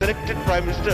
elected prime minister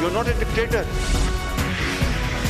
You're not a dictator.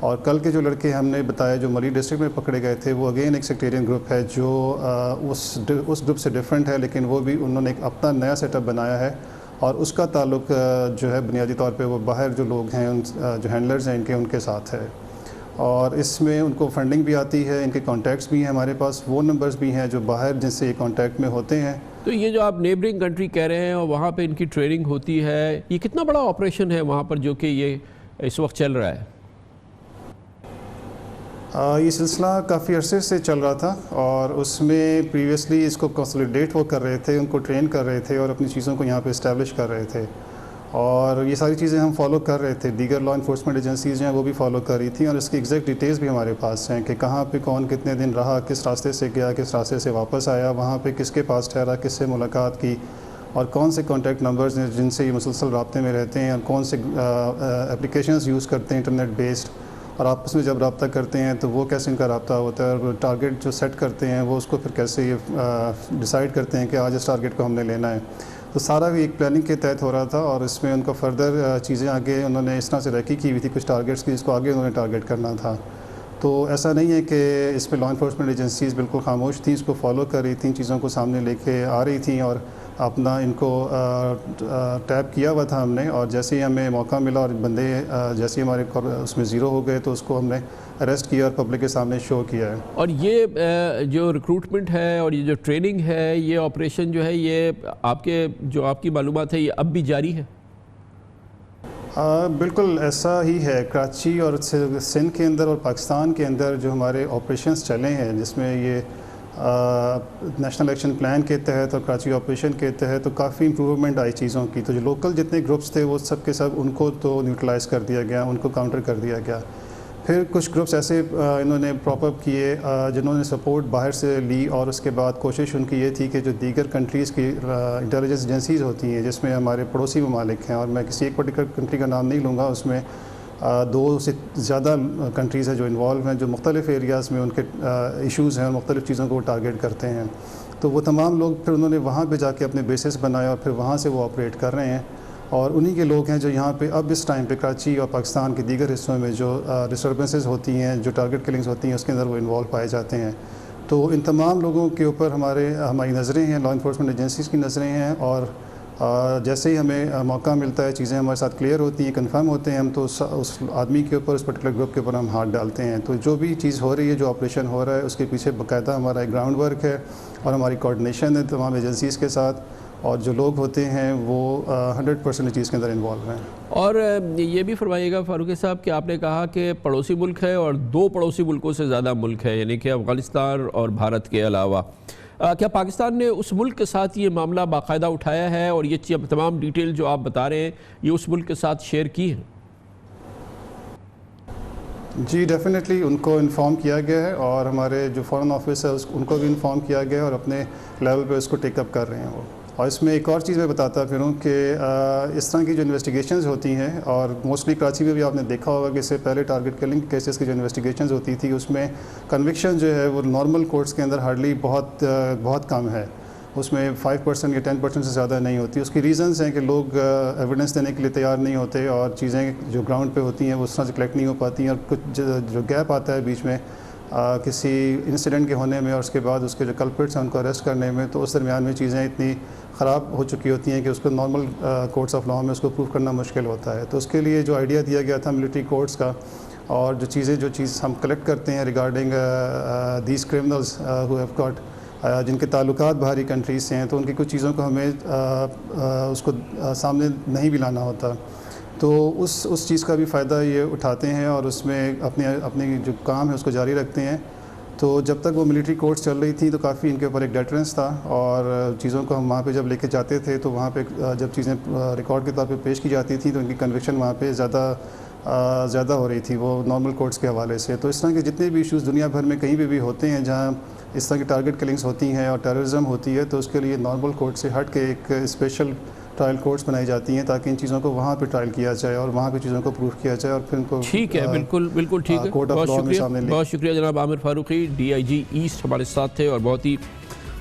اور کل کے جو لڑکے ہم نے بتایا جو مری ڈسٹرکٹ میں پکڑے گئے تھے وہ اگین ایک سیکٹیرین گروپ ہے جو اس گروپ سے ڈفرینٹ ہے، لیکن وہ بھی انہوں نے ایک اپنا نیا سیٹ اپ بنایا ہے اور اس کا تعلق جو ہے بنیادی طور پہ وہ باہر جو لوگ ہیں جو ہینڈلرز ہیں ان کے ساتھ ہے، اور اس میں ان کو فنڈنگ بھی آتی ہے، ان کے کانٹیکٹس بھی ہیں، ہمارے پاس وہ نمبرز بھی ہیں جو باہر جن سے یہ کانٹیکٹ میں ہوتے ہیں۔ تو یہ جو آپ نیبرنگ کنٹری کہہ رہے ہیں اور وہاں پہ ان کی ٹریننگ ہوتی ہے، یہ کتنا بڑا آپریشن ہے وہاں پر جو کہ یہ اس وقت چل رہا ہے؟ یہ سلسلہ کافی عرصے سے چل رہا تھا اور اس میں پریویسلی اس کو کنسولیڈیٹ وہ کر رہے تھے، ان کو ٹرین کر رہے تھے اور اپنی چیزوں کو یہاں پہ اسٹیبلش کر رہے تھے، اور یہ ساری چیزیں ہم فالو کر رہے تھے، دیگر لا انفورسمنٹ ایجنسیز ہیں وہ بھی فالو کر رہی تھیں، اور اس کی ایگزیکٹ ڈیٹیلز بھی ہمارے پاس ہیں کہ کہاں پہ کون کتنے دن رہا، کس راستے سے گیا، کس راستے سے واپس آیا، وہاں پہ کس کے پاس ٹھہرا، کس سے ملاقات کی، اور کون سے کانٹیکٹ نمبرز ہیں جن سے یہ مسلسل رابطے میں رہتے ہیں، اور کون سے اپلیکیشنز یوز کرتے ہیں انٹرنیٹ بیسڈ، اور آپس میں جب رابطہ کرتے ہیں تو وہ کیسے ان کا رابطہ ہوتا ہے، اور ٹارگیٹ جو سیٹ کرتے ہیں وہ اس کو پھر کیسے یہ ڈیسائیڈ کرتے ہیں کہ آج اس ٹارگیٹ کو ہم نے لینا ہے۔ تو سارا بھی ایک پلاننگ کے تحت ہو رہا تھا، اور اس میں ان کو فردر چیزیں آگے انہوں نے اس طرح سے ریکی کی ہوئی تھی کچھ ٹارگیٹس کی جس کو آگے انہوں نے ٹارگیٹ کرنا تھا۔ تو ایسا نہیں ہے کہ اس میں لا انفورسمنٹ ایجنسیز بالکل خاموش تھیں، اس کو فالو کر رہی تھیں، چیزوں کو سامنے لے کے آ رہی تھیں، اور اپنا ان کو ٹیپ کیا ہوا تھا ہم نے، اور جیسے ہی ہمیں موقع ملا اور بندے جیسے ہی ہمارے اس میں زیرو ہو گئے تو اس کو ہم نے اریسٹ کیا اور پبلک کے سامنے شو کیا ہے۔ اور یہ جو ریکروٹمنٹ ہے اور یہ جو ٹریننگ ہے، یہ آپریشن جو ہے یہ آپ کی معلومات ہے یہ اب بھی جاری ہے؟ بالکل ایسا ہی ہے، کراچی اور سندھ کے اندر اور پاکستان کے اندر جو ہمارے آپریشنز چلے ہیں جس میں یہ نیشنل ایکشن پلان کے تحت اور کراچی آپریشن کے تحت تو کافی امپروومنٹ آئی چیزوں کی، تو جو لوکل جتنے گروپس تھے وہ سب کے سب ان کو تو نیوٹرلائز کر دیا گیا، ان کو کاؤنٹر کر دیا گیا۔ پھر کچھ گروپس ایسے انہوں نے پراپ اپ کیے جنہوں نے سپورٹ باہر سے لی، اور اس کے بعد کوشش ان کی یہ تھی کہ جو دیگر کنٹریز کی انٹیلیجنس ایجنسیز ہوتی ہیں جس میں ہمارے پڑوسی ممالک ہیں، اور میں کسی ایک پرٹیکولر کنٹری کا نام نہیں لوں گا، اس میں 2 سے زیادہ کنٹریز ہیں جو انوالو ہیں، جو مختلف ایریاز میں ان کے ایشوز ہیں اور مختلف چیزوں کو وہ ٹارگیٹ کرتے ہیں، تو وہ تمام لوگ پھر انہوں نے وہاں پہ جا کے اپنے بیسز بنائے اور پھر وہاں سے وہ آپریٹ کر رہے ہیں، اور انہی کے لوگ ہیں جو یہاں پہ اب اس ٹائم پہ کراچی اور پاکستان کے دیگر حصوں میں جو ڈسٹربنسز ہوتی ہیں، جو ٹارگیٹ کلنگز ہوتی ہیں، اس کے اندر وہ انوالو پائے جاتے ہیں۔ تو ان تمام لوگوں کے اوپر ہماری نظریں ہیں، لا انفورسمنٹ ایجنسیز کی نظریں ہیں، اور جیسے ہی ہمیں موقع ملتا ہے، چیزیں ہمارے ساتھ کلیئر ہوتی ہیں، کنفرم ہوتے ہیں، ہم تو اس آدمی کے اوپر، اس پرٹیکولر گروپ کے اوپر ہم ہاتھ ڈالتے ہیں۔ تو جو بھی چیز ہو رہی ہے، جو آپریشن ہو رہا ہے، اس کے پیچھے باقاعدہ ہمارا ایک گراؤنڈ ورک ہے اور ہماری کوآرڈینیشن ہے تمام ایجنسیز کے ساتھ، اور جو لوگ ہوتے ہیں وہ 100% چیز کے اندر انوالو ہیں۔ اور یہ بھی فرمائیے گا فاروقی صاحب کہ آپ نے کہا کہ پڑوسی ملک ہے اور 2 پڑوسی ملکوں سے زیادہ ملک ہے، یعنی کہ افغانستان اور بھارت کے علاوہ، کیا پاکستان نے اس ملک کے ساتھ یہ معاملہ باقاعدہ اٹھایا ہے اور یہ تمام ڈیٹیل جو آپ بتا رہے ہیں یہ اس ملک کے ساتھ شیئر کی ہیں؟ جی ڈیفینیٹلی ان کو انفارم کیا گیا ہے، اور ہمارے جو فارن آفس ہے ان کو بھی انفارم کیا گیا ہے، اور اپنے لیول پہ اس کو ٹیک اپ کر رہے ہیں وہ۔ اور اس میں ایک اور چیز میں بتاتا پھروں کہ اس طرح کی جو انویسٹیگیشنز ہوتی ہیں، اور موسٹلی کراچی میں بھی آپ نے دیکھا ہوگا کہ اس سے پہلے ٹارگیٹ کلنگ کیسز کی جو انویسٹیگیشنز ہوتی تھی اس میں کنوکشن جو ہے وہ نارمل کورٹس کے اندر ہارڈلی بہت کم ہے، اس میں 5% یا 10% سے زیادہ نہیں ہوتی۔ اس کی ریزنز ہیں کہ لوگ ایویڈنس دینے کے لیے تیار نہیں ہوتے، اور چیزیں جو گراؤنڈ پہ ہوتی ہیں وہ اس طرح سے کلیکٹ نہیں ہو پاتی ہیں، اور کچھ جو گیپ آتا ہے بیچ میں کسی انسیڈنٹ کے ہونے میں اور اس کے بعد اس کے جو کلپرٹس ہیں ان کو اریسٹ کرنے میں، تو اس درمیان میں چیزیں اتنی خراب ہو چکی ہوتی ہیں کہ اس کو نارمل کورٹس آف لا میں اس کو پروف کرنا مشکل ہوتا ہے۔ تو اس کے لیے جو آئیڈیا دیا گیا تھا ملٹری کورٹس کا، اور جو چیز ہم کلیکٹ کرتے ہیں regarding these criminals who have got, جن کے تعلقات باہری کنٹریز سے ہیں، تو ان کی کچھ چیزوں کو ہمیں اس کو سامنے نہیں بھی لانا ہوتا، تو اس چیز کا بھی فائدہ یہ اٹھاتے ہیں، اور اس میں اپنے جو کام ہے اس کو جاری رکھتے ہیں۔ تو جب تک وہ ملٹری کورٹس چل رہی تھیں تو کافی ان کے اوپر ایک ڈیٹرنس تھا، اور چیزوں کو ہم وہاں پہ جب لے کے جاتے تھے تو وہاں پہ جب چیزیں ریکارڈ کے طور پہ پیش کی جاتی تھیں تو ان کی کنوکشن وہاں پہ زیادہ ہو رہی تھی وہ نارمل کورٹس کے حوالے سے۔ تو اس طرح کے جتنے بھی ایشوز دنیا بھر میں کہیں بھی ہوتے ہیں جہاں اس طرح کی ٹارگیٹ کلنگز ہوتی ہیں اور ٹیررزم ہوتی ہے، تو اس کے لیے نارمل کورٹ سے ہٹ کے ایک اسپیشل ٹرائل کورٹس بنائی جاتی ہیں تاکہ ان چیزوں کو وہاں پہ ٹرائل کیا جائے اور وہاں پہ چیزوں کو پروف کیا جائے، اور پھر ان کو ٹھیک ہے، بالکل ٹھیک ہے، بہت شکریہ جناب عامر فاروقی، DIG ایسٹ ہمارے ساتھ تھے، اور بہت ہی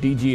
DG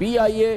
PIA,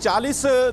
40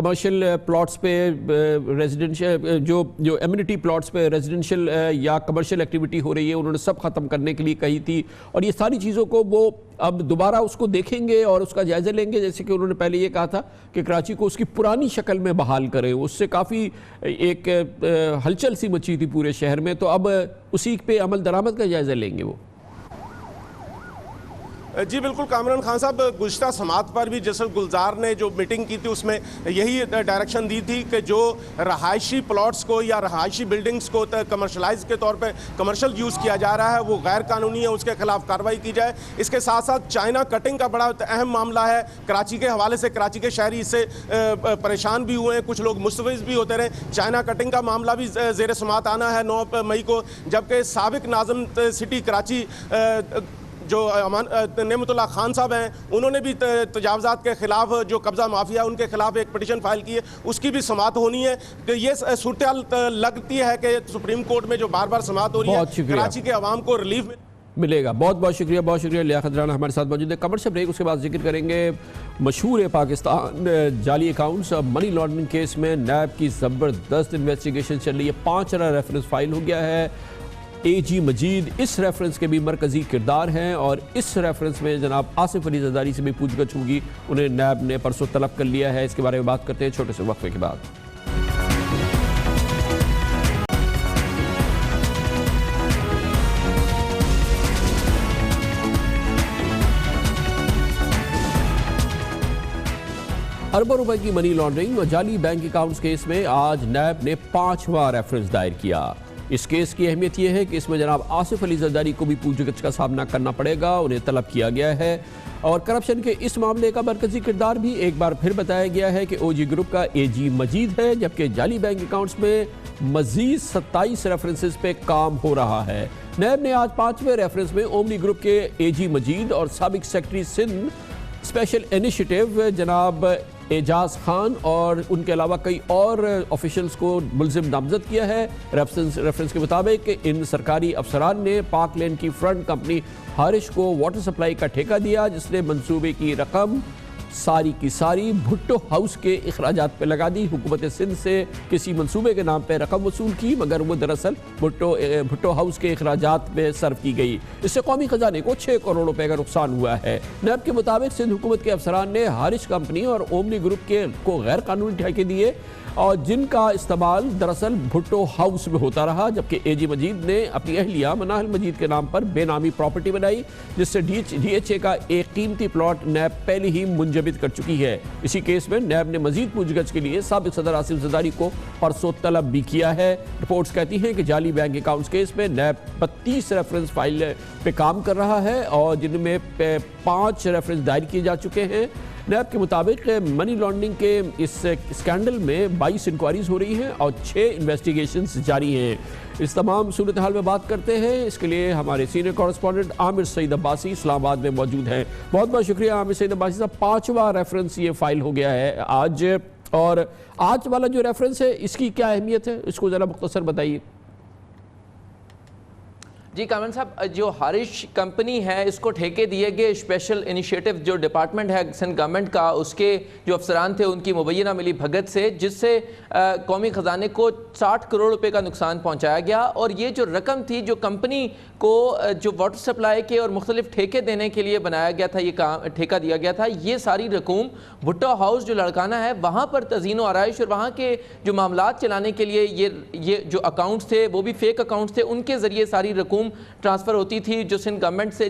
کمرشل پلاٹس پہ ریزیڈنشل جو ایمنٹی پلاٹس پہ ریزیڈنشل یا کمرشل ایکٹیویٹی ہو رہی ہے انہوں نے سب ختم کرنے کے لیے کہی تھی، اور یہ ساری چیزوں کو وہ اب دوبارہ اس کو دیکھیں گے اور اس کا جائزہ لیں گے، جیسے کہ انہوں نے پہلے یہ کہا تھا کہ کراچی کو اس کی پرانی شکل میں بحال کریں. اس سے کافی ایک ہلچل سی مچی تھی پورے شہر میں، تو اب اسی پہ عمل درآمد کا جائزہ لیں گے وہ. جی بالکل کامران خان صاحب، گزشتہ سماعت پر بھی جسر گلزار نے جو میٹنگ کی تھی اس میں یہی ڈائریکشن دی تھی کہ جو رہائشی پلاٹس کو یا رہائشی بلڈنگز کو کمرشلائز کے طور پہ کمرشل یوز کیا جا رہا ہے وہ غیر قانونی ہے، اس کے خلاف کارروائی کی جائے. اس کے ساتھ ساتھ چائنا کٹنگ کا بڑا اہم معاملہ ہے کراچی کے حوالے سے. کراچی کے شہری اس سے پریشان بھی ہوئے ہیں، کچھ لوگ مستفید بھی ہوتے رہے. چائنا کٹنگ کا معاملہ بھی زیر سماعت آنا ہے 9 مئی کو، جبکہ سابق ناظم سٹی کراچی جو نعمت اللہ خان صاحب ہیں انہوں نے بھی تجاوزات کے خلاف، جو قبضہ مافیا ان کے خلاف ایک پٹیشن فائل کی ہے، اس کی بھی سماعت ہونی ہے. کہ یہ صورتحال لگتی ہے کہ سپریم کورٹ میں جو بار بار سماعت ہو رہی ہے کراچی کے عوام کو ریلیف ملے گا. بہت بہت شکریہ، بہت شکریہ. لیاقت رانا ہمارے ساتھ موجود ہے. کمرشل بریک، اس کے بعد ذکر کریں گے مشہور پاکستان جعلی اکاؤنٹس منی لانڈرنگ کیس میں نیب کی زبردست انویسٹیگیشن چل رہی ہے. 5 ریفرنس فائل ہو گیا ہے. اے جی مجید اس ریفرنس کے بھی مرکزی کردار ہیں، اور اس ریفرنس میں جناب آصف علی زرداری سے بھی پوچھ گچھ ہوگی. انہیں نیب نے پرسوں طلب کر لیا ہے. اس کے بارے میں بات کرتے ہیں چھوٹے سے وقفے کے بعد. اربوں روپے کی منی لانڈرنگ اور جعلی بینک اکاؤنٹس کیس میں آج نیب نے 5واں ریفرنس دائر کیا. اس کیس کی اہمیت یہ ہے کہ اس میں جناب آصف علی زرداری کو بھی پوچھ گچھ کا سامنا کرنا پڑے گا. انہیں طلب کیا گیا ہے، اور کرپشن کے اس معاملے کا مرکزی کردار بھی ایک بار پھر بتایا گیا ہے کہ او جی گروپ کا اے جی مجید ہے، جبکہ جعلی بینک اکاؤنٹس میں مزید 27 ریفرنسز پہ کام ہو رہا ہے. نیب نے آج 5ویں ریفرنس میں اومنی گروپ کے اے جی مجید اور سابق سیکرٹری سندھ اسپیشل انیشیٹو جناب اعجاز خان اور ان کے علاوہ کئی اور آفیشلز کو ملزم نامزد کیا ہے. ریفرنس کے مطابق ان سرکاری افسران نے پاک لین کی فرنٹ کمپنی ہارش کو واٹر سپلائی کا ٹھیکہ دیا، جس نے منصوبے کی رقم ساری کی ساری بھٹو ہاؤس کے اخراجات پہ لگا دی. حکومت سندھ سے کسی منصوبے کے نام پہ رقم وصول کی، مگر وہ دراصل بھٹو ہاؤس کے اخراجات میں صرف کی گئی. اس سے قومی خزانے کو 6 کروڑ روپے کا نقصان ہوا ہے. نیب کے مطابق سندھ حکومت کے افسران نے ہارش کمپنی اور اومنی گروپ کو غیر قانونی ٹھیکے دیے، اور جن کا استعمال دراصل بھٹو ہاؤس میں ہوتا رہا، جبکہ اے جی مجید نے اپنی اہلیہ مناہل مجید کے نام پر بے نامی پراپرٹی بنائی، جس سے ڈی ایچ اے کا ایک قیمتی پلاٹ نیب پہلے ہی منجمد کر چکی ہے. اسی کیس میں نیب نے مزید پوچھ گچھ کے لیے سابق صدر آصف زرداری کو پرسوں طلب بھی کیا ہے. رپورٹس کہتی ہیں کہ جعلی بینک اکاؤنٹس کیس میں نیب 32 ریفرنس فائل پہ کام کر رہا ہے، اور جن میں 5 ریفرنس دائر کیے جا چکے ہیں. نیب کے مطابق منی لانڈرنگ کے اس اسکینڈل میں 22 انکوائریز ہو رہی ہیں اور 6 انویسٹیگیشنز جاری ہیں. اس تمام صورتحال میں بات کرتے ہیں. اس کے لیے ہمارے سینئر کورسپونڈنٹ عامر سعید عباسی اسلام آباد میں موجود ہیں. بہت بہت شکریہ عامر سعید عباسی صاحب. 5واں ریفرنس یہ فائل ہو گیا ہے آج، اور آج والا جو ریفرنس ہے اس کی کیا اہمیت ہے، اس کو ذرا مختصر بتائیے. جی کامران صاحب، جو ہارش کمپنی ہے اس کو ٹھیکے دیے گئے اسپیشل انیشیٹو جو ڈپارٹمنٹ ہے سندھ گورنمنٹ کا، اس کے جو افسران تھے ان کی مبینہ ملی بھگت سے، جس سے قومی خزانے کو 60 کروڑ روپے کا نقصان پہنچایا گیا. اور یہ جو رقم تھی جو کمپنی کو جو واٹر سپلائی کے اور مختلف ٹھیکے دینے کے لیے بنایا گیا تھا، یہ ٹھیکہ دیا گیا تھا، یہ ساری رقوم بھٹو ہاؤس جو لڑکانہ ہے وہاں پر تزئین و آرائش اور وہاں کے جو معاملات چلانے کے لیے یہ جو اکاؤنٹس تھے وہ بھی فیک اکاؤنٹس تھے، ان کے ذریعے ساری رقوم ٹرانسفر ہوتی تھی جو سندھ گورنمنٹ سے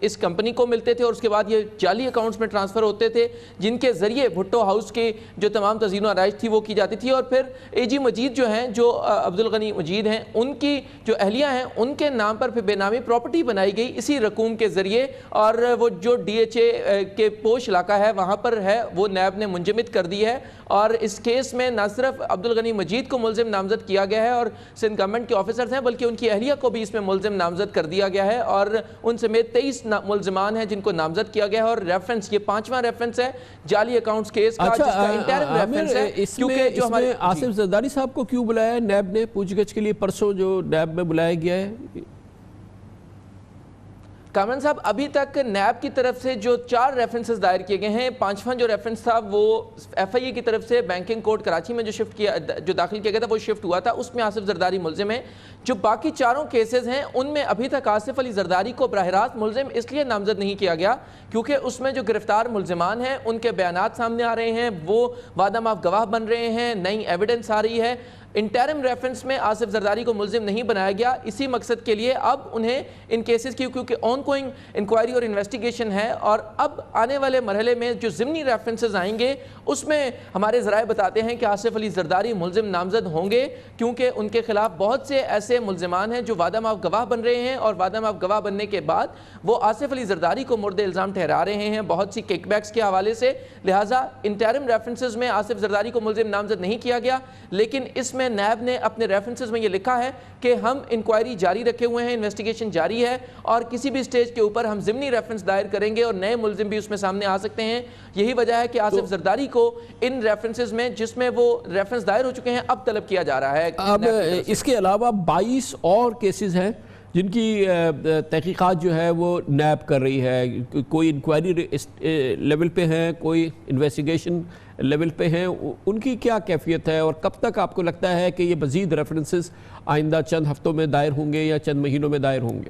اس کمپنی کو ملتے تھے، اور اس کے بعد یہ جعلی اکاؤنٹس میں ٹرانسفر ہوتے تھے، جن کے ذریعے بھٹو ہاؤس کے جو تمام تزئین و آرائش تھی وہ کی جاتی تھی. اور پھر اے جی مجید جو ہیں، جو عبدالغنی مجید ہیں، ان کی جو اہلیہ ہیں ان کے نام پر پھر بے نامی پراپرٹی بنائی گئی اسی رقوم کے ذریعے. اور وہ جو ڈی ایچ اے کے پوش علاقہ ہے وہاں پر ہے وہ نیب نے منجمد کر دی ہے. اور اس کیس میں نہ صرف عبدالغنی مجید کو ملزم نامزد کیا گیا ہے اور سندھ گورنمنٹ کے آفیسرز ہیں، بلکہ ان کی اہلیہ کو بھی اس میں ملزم نامزد کر دیا گیا ہے، اور ان سمیت 23 ملزمان ہیں جن کو نامزد کیا گیا ہے. اور ریفرنس یہ 5واں ریفرنس ہے جعلی اکاؤنٹس کیس کا، جس کا انٹرم ریفرنس ہے. کیونکہ جو ہمارے آصف زرداری صاحب کو کیوں بلایا ہے نیب نے پوچھ گچھ کے لیے پرسوں جو نیب میں بلایا گیا ہے؟ کامران صاحب ابھی تک نیب کی طرف سے جو 4 ریفرنسز دائر کیے گئے ہیں، 5واں جو ریفرنس تھا وہ ایف آئی اے کی طرف سے بینکنگ کوڈ کراچی میں جو داخل کیا گیا تھا وہ شفٹ ہوا تھا، اس میں آصف زرداری ملزم ہے۔ جو باقی 4 کیسز ہیں ان میں ابھی تک آصف علی زرداری کو براہ راست ملزم اس لیے نامزد نہیں کیا گیا کیونکہ اس میں جو گرفتار ملزمان ہیں ان کے بیانات سامنے آ رہے ہیں، وہ وعدہ معاف گواہ بن رہے ہیں، نئی ایویڈنس آ رہی ہے۔ انٹرم ریفرنس میں آصف زرداری کو ملزم نہیں بنایا گیا، اسی مقصد کے لیے اب انہیں ان کیسز کی کیونکہ آن گوئنگ انکوائری اور انویسٹیگیشن ہے، اور اب آنے والے مرحلے میں جو ضمنی ریفرنسز آئیں گے اس میں ہمارے ذرائع بتاتے ہیں کہ آصف علی زرداری ملزم نامزد ہوں گے کیونکہ ان کے خلاف بہت سے ایسے ملزمان ہیں جو وعدہ معاف گواہ بن رہے ہیں، اور وعدہ معاف گواہ بننے کے بعد وہ آصف علی زرداری کو مورد الزام ٹھہرا رہے ہیں بہت سی کک بیکس کے حوالے سے، لہٰذا انٹرم ریفرنسز میں آصف زرداری کو ملزم نامزد نہیں کیا گیا، لیکن اس میں نیب نے اپنے ریفرنسز میں یہ لکھا ہے کہ ہم انکوائری جاری رکھے ہوئے ہیں، انویسٹیگیشن جاری ہے، اور کسی بھی سٹیج کے اوپر ہم ضمنی ریفرنس دائر کریں گے اور نئے ملزم بھی اس میں سامنے آ سکتے ہیں۔ یہی وجہ ہے کہ آصف زرداری کو ان ریفرنسز میں جس میں وہ ریفرنس دائر ہو چکے ہیں اب طلب کیا جا رہا ہے۔ اب اس کے علاوہ 22 اور کیسز ہیں جن کی تحقیقات جو ہے وہ نیب کر رہی ہے، کوئی انکوائری لیول پہ ہیں، کوئی انویسٹیگیشن لیول پہ ہیں، ان کی کیا کیفیت ہے اور کب تک آپ کو لگتا ہے کہ یہ مزید ریفرنسز آئندہ چند ہفتوں میں دائر ہوں گے یا چند مہینوں میں دائر ہوں گے؟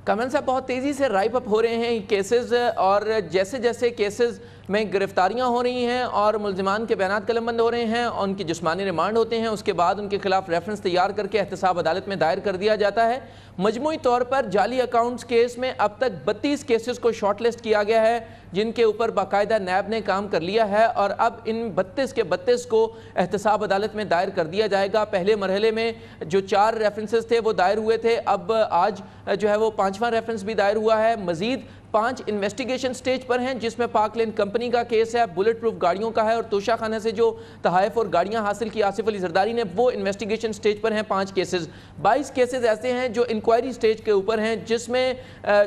کامران صاحب بہت تیزی سے رائپ اپ ہو رہے ہیں کیسز، اور جیسے جیسے کیسز میں گرفتاریاں ہو رہی ہیں اور ملزمان کے بیانات قلم بند ہو رہے ہیں، ان کی جسمانی ریمانڈ ہوتے ہیں، اس کے بعد ان کے خلاف ریفرنس تیار کر کے احتساب عدالت میں دائر کر دیا جاتا ہے۔ مجموعی طور پر جعلی اکاؤنٹس کیس میں اب تک 32 کیسز کو شارٹ لسٹ کیا گیا ہے جن کے اوپر باقاعدہ نیب نے کام کر لیا ہے، اور اب ان 32 کے 32 کو احتساب عدالت میں دائر کر دیا جائے گا۔ پہلے مرحلے میں جو 4 ریفرنسز تھے وہ دائر ہوئے تھے، اب آج جو ہے وہ 5واں ریفرنس بھی دائر ہوا ہے۔ مزید 5 انویسٹیگیشن سٹیج پر ہیں جس میں پاک لین کمپنی کا کیس ہے، بلٹ پروف گاڑیوں کا ہے، اور توشہ خانہ سے جو تحائف اور گاڑیاں حاصل کی آصف علی زرداری نے وہ انویسٹیگیشن سٹیج پر ہیں 5 کیسز۔ 22 کیسز ایسے ہیں جو انکوائری سٹیج کے اوپر ہیں جس میں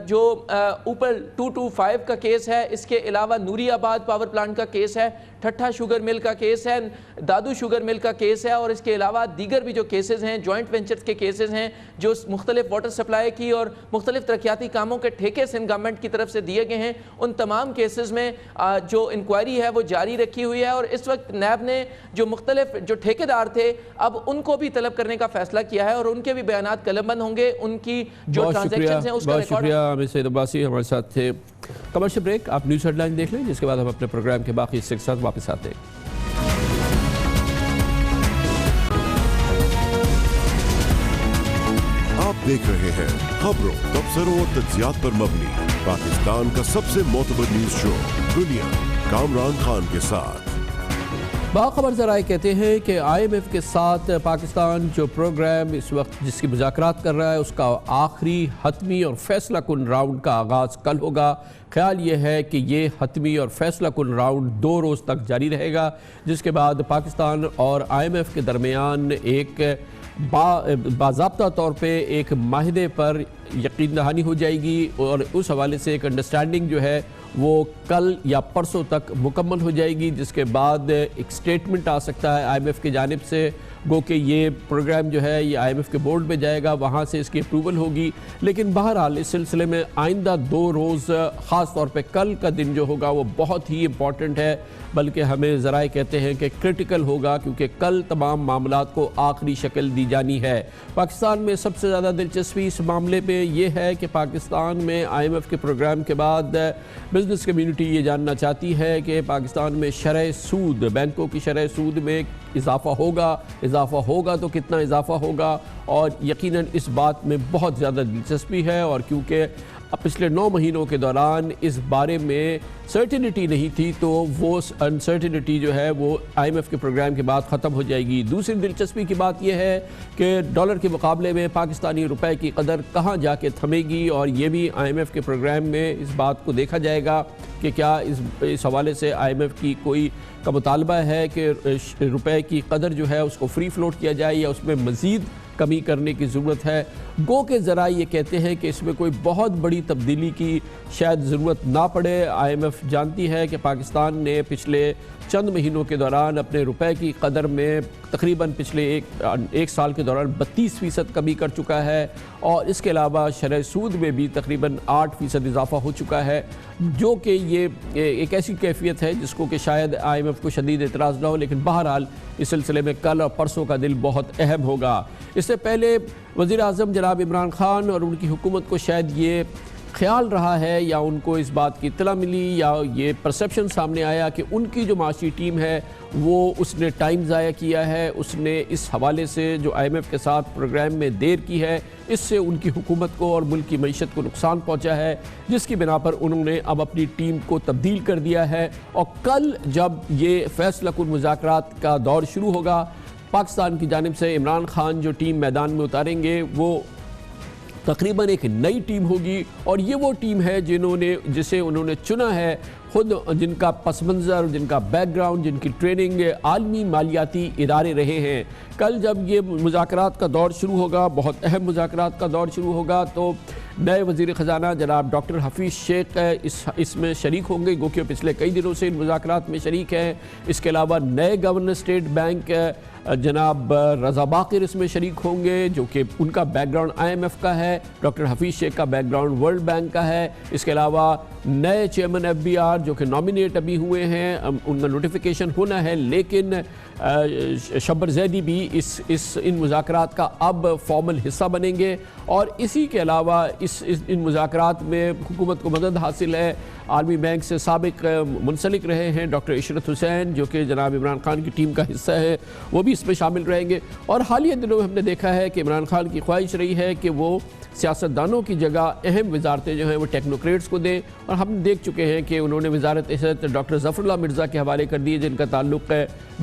جو اوپر 225 کا کیس ہے، اس کے علاوہ نوری آباد پاور پلانٹ کا کیس ہے، ٹھٹھا شوگر مل کا کیس ہے، دادو شوگر مل کا کیس ہے، اور اس کے علاوہ دیگر بھی جو کیسز ہیں جوائنٹ وینچرز کے کیسز ہیں جو مختلف واٹر سپلائی کی اور مختلف ترقیاتی کاموں کے ٹھیکے سندھ گورنمنٹ کی طرف سے دیے گئے ہیں۔ ان تمام کیسز میں جو انکوائری ہے وہ جاری رکھی ہوئی ہے، اور اس وقت نیب نے جو مختلف جو ٹھیکیدار تھے اب ان کو بھی طلب کرنے کا فیصلہ کیا ہے، اور ان کے بھی بیانات قلم بند ہوں گے، ان کی جو ٹرانزیکشنز ہیں اس کا ریکارڈ۔ بہت شکریہ عامر سعید عباسی ہمارے ساتھ تھے۔ کمرشل بریک، آپ نیوز ہیڈ لائن دیکھ لیں جس کے بعد ہم اپنے پروگرام کے باقی حصے کے ساتھ واپس آتے ہیں۔ آپ دیکھ رہے ہیں خبروں، تبصروں اور تجزیات پر مبنی پاکستان کا سب سے معتبر نیوز شو دنیا، کامران خان کے ساتھ۔ باخبر ذرائع کہتے ہیں کہ آئی ایم ایف کے ساتھ پاکستان جو پروگرام اس وقت جس کی مذاکرات کر رہا ہے اس کا آخری حتمی اور فیصلہ کن راؤنڈ کا آغاز کل ہوگا۔ خیال یہ ہے کہ یہ حتمی اور فیصلہ کن راؤنڈ 2 روز تک جاری رہے گا، جس کے بعد پاکستان اور آئی ایم ایف کے درمیان ایک باضابطہ طور پہ ایک معاہدے پر یقین دہانی ہو جائے گی، اور اس حوالے سے ایک انڈرسٹینڈنگ جو ہے وہ کل یا پرسوں تک مکمل ہو جائے گی، جس کے بعد ایک سٹیٹمنٹ آ سکتا ہے آئی ایم ایف کی جانب سے، گو کہ یہ پروگرام جو ہے یہ آئی ایم ایف کے بورڈ میں جائے گا، وہاں سے اس کی اپروول ہوگی۔ لیکن بہرحال اس سلسلے میں آئندہ 2 روز خاص طور پہ کل کا دن جو ہوگا وہ بہت ہی امپورٹنٹ ہے، بلکہ ہمیں ذرائع کہتے ہیں کہ کرٹیکل ہوگا، کیونکہ کل تمام معاملات کو آخری شکل دی جانی ہے۔ پاکستان میں سب سے زیادہ دلچسپی اس معاملے پہ یہ ہے کہ پاکستان میں آئی ایم ایف کے پروگرام کے بعد بزنس کمیونٹی یہ جاننا چاہتی ہے کہ پاکستان میں شرح سود، بینکوں کی شرح سود میں اضافہ ہوگا تو کتنا اضافہ ہوگا، اور یقیناً اس بات میں بہت زیادہ دلچسپی ہے، اور کیونکہ پچھلے 9 مہینوں کے دوران اس بارے میں سرٹینٹی نہیں تھی تو وہ انسرٹینٹی جو ہے وہ آئی ایم ایف کے پروگرام کے بعد ختم ہو جائے گی۔ دوسری دلچسپی کی بات یہ ہے کہ ڈالر کے مقابلے میں پاکستانی روپے کی قدر کہاں جا کے تھمے گی، اور یہ بھی آئی ایم ایف کے پروگرام میں اس بات کو دیکھا جائے گا کہ کیا اس حوالے سے آئی ایم ایف کی کوئی کا مطالبہ ہے کہ روپے کی قدر جو ہے اس کو فری فلوٹ کیا جائے یا اس میں مزید کمی کرنے کی ضرورت ہے۔ گو کے ذرائع یہ کہتے ہیں کہ اس میں کوئی بہت بڑی تبدیلی کی شاید ضرورت نہ پڑے۔ آئی ایم ایف جانتی ہے کہ پاکستان نے پچھلے چند مہینوں کے دوران اپنے روپے کی قدر میں تقریباً پچھلے ایک سال کے دوران 32% کمی کر چکا ہے، اور اس کے علاوہ شرح سود میں بھی تقریباً 8% اضافہ ہو چکا ہے، جو کہ یہ ایک ایسی کیفیت ہے جس کو کہ شاید IMF کو شدید اعتراض نہ ہو، لیکن بہرحال اس سلسلے میں کل اور پرسوں کا دن بہت اہم ہوگا۔ اس سے پہلے وزیر اعظم جناب عمران خان اور ان کی حکومت کو شاید یہ خیال رہا ہے یا ان کو اس بات کی اطلاع ملی یا یہ پرسیپشن سامنے آیا کہ ان کی جو معاشی ٹیم ہے وہ اس نے ٹائم ضائع کیا ہے، اس نے اس حوالے سے جو IMF کے ساتھ پروگرام میں دیر کی ہے، اس سے ان کی حکومت کو اور ملک کی معیشت کو نقصان پہنچا ہے، جس کی بنا پر انہوں نے اب اپنی ٹیم کو تبدیل کر دیا ہے۔ اور کل جب یہ فیصلہ کن مذاکرات کا دور شروع ہوگا، پاکستان کی جانب سے عمران خان جو ٹیم میدان میں اتاریں گے وہ تقریباً ایک نئی ٹیم ہوگی، اور یہ وہ ٹیم ہے جسے انہوں نے چنا ہے خود، جن کا پس منظر، جن کا بیک گراؤنڈ، جن کی ٹریننگ عالمی مالیاتی ادارے رہے ہیں۔ کل جب یہ مذاکرات کا دور شروع ہوگا، بہت اہم مذاکرات کا دور شروع ہوگا، تو نئے وزیر خزانہ جناب ڈاکٹر حفیظ شیخ اس میں شریک ہوں گے، گو کہ پچھلے کئی دنوں سے ان مذاکرات میں شریک ہیں۔ اس کے علاوہ نئے گورنر اسٹیٹ بینک جناب رضا باقر اس میں شریک ہوں گے، جو کہ ان کا بیک گراؤنڈ IMF کا ہے، ڈاکٹر حفیظ شیخ کا بیک گراؤنڈ ورلڈ بینک کا ہے۔ اس کے علاوہ نئے چیئرمین FBR جو کہ نامینیٹ ابھی ہوئے ہیں، ان کا نوٹیفیکیشن ہونا ہے، لیکن شبر زیدی بھی ان مذاکرات کا اب فارمل حصہ بنیں گے۔ اور اسی کے علاوہ ان مذاکرات میں حکومت کو مدد حاصل ہے، عالمی بینک سے سابق منسلک رہے ہیں ڈاکٹر عشرت حسین، جو کہ جناب عمران خان کی ٹیم کا حصہ ہے، وہ بھی اس میں شامل رہیں گے۔ اور حالیہ دنوں میں ہم نے دیکھا ہے کہ عمران خان کی خواہش رہی ہے کہ وہ سیاستدانوں کی جگہ اہم وزارتیں جو ہیں وہ ٹیکنوکریٹس کو دیں، اور ہم دیکھ چکے ہیں کہ انہوں نے وزارت صحت ڈاکٹر ظفر اللہ مرزا کے حوالے کر دیے، جن کا تعلق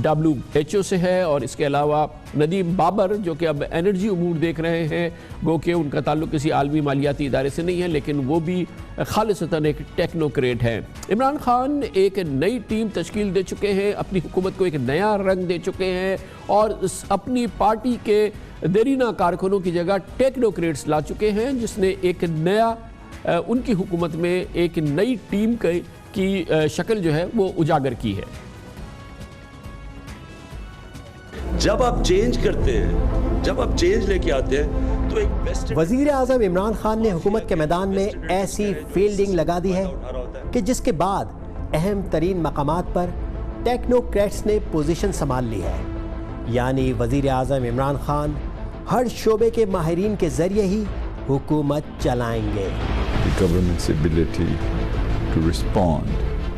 WHO سے ہے، اور اس کے علاوہ ندیم بابر جو کہ اب انرجی امور دیکھ رہے ہیں، گو کہ ان کا تعلق کسی عالمی مالیاتی ادارے سے نہیں ہے، لیکن وہ بھی خالصتاً ایک ٹیکنوکریٹ ہے۔ عمران خان ایک نئی ٹیم تشکیل دے چکے ہیں، اپنی حکومت کو ایک نیا رنگ دے چکے ہیں، اور اپنی پارٹی کے دیرینہ کارکنوں کی جگہ ٹیکنوکریٹس لا چکے ہیں، جس نے ایک نیا ان کی حکومت میں ایک نئی ٹیم کی شکل جو ہے وہ اجاگر کی ہے۔ جب آپ چینج کرتے ہیں، جب آپ چینج لے کے آتے ہیں تو ایک بیسٹ وزیر اعظم عمران خان نے حکومت کے میدان میں ایسی فیلڈنگ لگا دی ہے کہ جس کے بعد اہم ترین مقامات پر ٹیکنوکریٹس نے پوزیشن سنبھال لی ہے، یعنی وزیر اعظم عمران خان ہر شعبے کے ماہرین کے ذریعے ہی حکومت چلائیں گے۔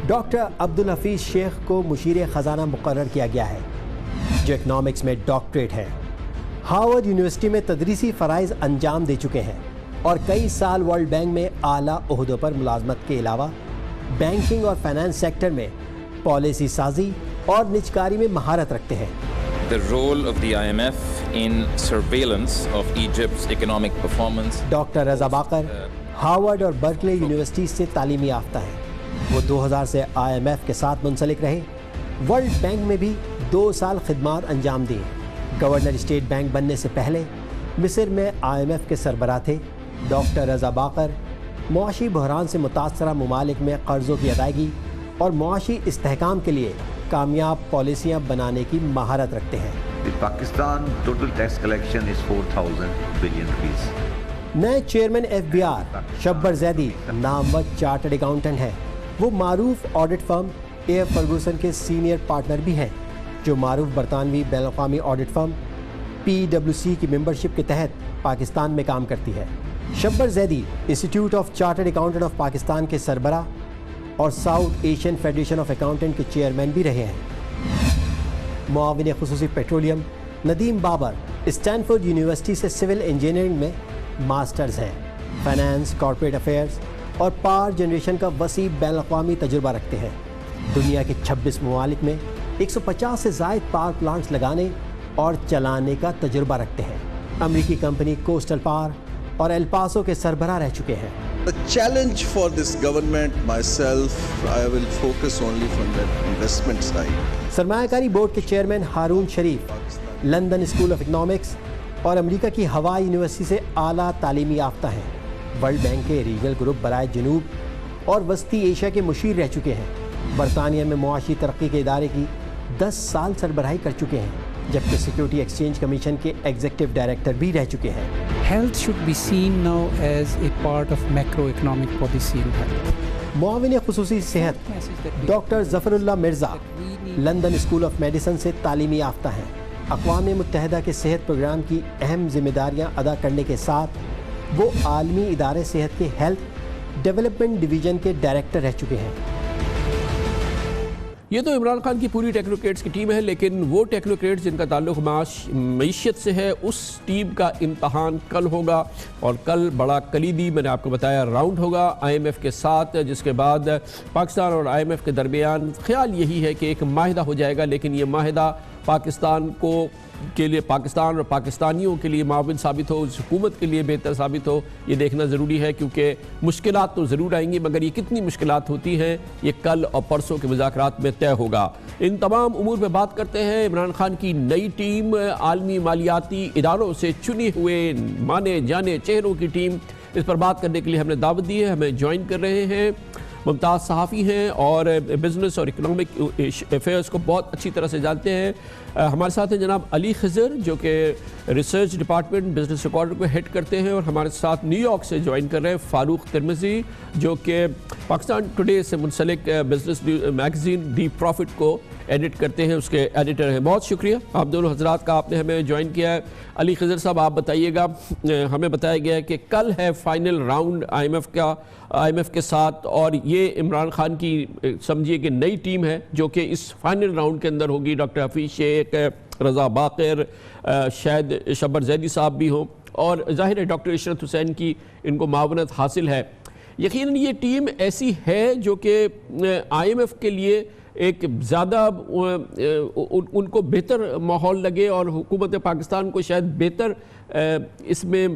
ڈاکٹر عبدالحفیظ شیخ کو مشیر خزانہ مقرر کیا گیا ہے، جو اکنامکس میں ڈاکٹریٹ ہے، ہارورڈ یونیورسٹی میں تدریسی فرائض انجام دے چکے ہیں، اور کئی سال ورلڈ بینک میں اعلیٰ عہدوں پر ملازمت کے علاوہ بینکنگ اور فائنانس سیکٹر میں پالیسی سازی اور نجکاری میں مہارت رکھتے ہیں۔ The role of the IMF in surveillance of Egypt's economic performance. Doctor Raza Baqir Harvard اور برکلے یونیورسٹی سے تعلیمی یافتہ ہیں، وہ 2000 سے IMF کے ساتھ منسلک رہے، ورلڈ بینک میں بھی 2 سال خدمات انجام دی۔ گورنر اسٹیٹ بینک بننے سے پہلے مصر میں IMF کے سربراہ تھے۔ ڈاکٹر رضا باقر معاشی بحران سے متاثرہ ممالک میں قرضوں کی ادائیگی اور معاشی استحکام کے لیے کامیاب پالیسیاں بنانے کی مہارت رکھتے ہیں۔ Pakistan total tax collection is 4000 billion rupees. نئے چیئرمین FBR شبر زیدی نامور چارٹرڈ اکاؤنٹنٹ ہیں، وہ معروف آڈٹ فرم ایئر فرگوسن کے سینئر پارٹنر بھی ہیں، جو معروف برطانوی بین الاقوامی آڈٹ فرم PwC کی ممبرشپ کے تحت پاکستان میں کام کرتی ہے۔ Shabbar Zaidi institute of chartered accountant of Pakistan کے سربراہ اور south Asian federation of accountant کے چیئرمین بھی رہے ہیں۔ معاون خصوصی petroleum Nadeem Babar Stanford university سے سول انجینئرنگ میں ماسٹرز ہیں، فائنانس، کارپوریٹ افیئرز اور پاور جنریشن کا وسیع بین الاقوامی تجربہ رکھتے ہیں۔ دنیا کے 26 ممالک میں 150 سے زائد پاور پلانٹس لگانے اور چلانے کا تجربہ رکھتے ہیں۔ امریکی کمپنی کوسٹل پاور اور ایلپاسو کے سربراہ رہ چکے ہیں۔ The challenge for this government, myself, I will focus only from the investment side. سرمایہ کاری بورڈ کے chairman Haroon Sharif London school of economics اور امریکہ کی ہوائی یونیورسٹی سے اعلیٰ تعلیمی یافتہ ہیں، ورلڈ بینک کے ریجنل گروپ برائے جنوب اور وسطی ایشیا کے مشیر رہ چکے ہیں۔ برطانیہ میں معاشی ترقی کے ادارے کی 10 سال سربراہی کر چکے ہیں، جبکہ سیکیورٹی ایکسچینج کمیشن کے ایگزیکٹو ڈائریکٹر بھی رہ چکے ہیں۔ Health should be seen now as a part of macroeconomic policy in health. معاون خصوصی صحت doctor Zafar Allah Mirza London school of medicine سے تعلیمی یافتہ ہیں۔ اقوام متحدہ کے صحت پروگرام کی اہم ذمہ داریاں ادا کرنے کے ساتھ وہ عالمی ادارے صحت کے ہیلتھ ڈیولپمنٹ ڈویژن کے ڈائریکٹر رہ چکے ہیں۔ یہ تو عمران خان کی پوری ٹیکنوکریٹس کی ٹیم ہے، لیکن وہ ٹیکنوکریٹس جن کا تعلق معیشت سے ہے، اس ٹیم کا امتحان کل ہوگا، اور کل بڑا کلیدی میں نے آپ کو بتایا راؤنڈ ہوگا IMF کے ساتھ، جس کے بعد پاکستان اور IMF کے درمیان خیال یہی ہے کہ ایک معاہدہ ہو جائے گا، لیکن یہ معاہدہ پاکستان کے لیے، پاکستان اور پاکستانیوں کے لیے معاون ثابت ہو، اس حکومت کے لیے بہتر ثابت ہو، یہ دیکھنا ضروری ہے، کیونکہ مشکلات تو ضرور آئیں گی، مگر یہ کتنی مشکلات ہوتی ہیں یہ کل اور پرسوں کے مذاکرات میں طے ہوگا۔ ان تمام امور پہ بات کرتے ہیں۔ عمران خان کی نئی ٹیم، عالمی مالیاتی اداروں سے چنے ہوئے مانے جانے چہروں کی ٹیم، اس پر بات کرنے کے لیے ہم نے دعوت دی ہے۔ ہمیں جوائن کر رہے ہیں، ممتاز صحافی ہیں اور بزنس اور اکنامک افیئرس کو بہت اچھی طرح سے جانتے ہیں۔ ہمارے ساتھ ہیں جناب علی خضر، جو کہ ریسرچ ڈپارٹمنٹ بزنس ریکارڈر کو ہیڈ کرتے ہیں، اور ہمارے ساتھ نیو یارک سے جوائن کر رہے ہیں فاروق ترمذی، جو کہ پاکستان ٹوڈے سے منسلک بزنس میگزین دی پروفٹ کو ایڈٹ کرتے ہیں، اس کے ایڈیٹر ہیں۔ بہت شکریہ آپ دونوں حضرات کا، آپ نے ہمیں جوائن کیا ہے۔ علی خضر صاحب، آپ بتائیے گا، ہمیں بتایا گیا ہے کہ کل ہے فائنل راؤنڈ IMF کے ساتھ، اور یہ عمران خان کی سمجھیے کہ نئی ٹیم ہے جو کہ اس فائنل راؤنڈ کے اندر ہوگی۔ ڈاکٹر حفیظ شیخ، رضا باقر، شاید شبر زیدی صاحب بھی ہوں، اور ظاہر ہے ڈاکٹر عشرت حسین کی ان کو معاونت حاصل ہے۔ یقیناً یہ ٹیم ایسی ہے جو کہ IMF کے لیے ایک زیادہ ان کو بہتر ماحول لگے، اور حکومت پاکستان کو شاید بہتر اس میں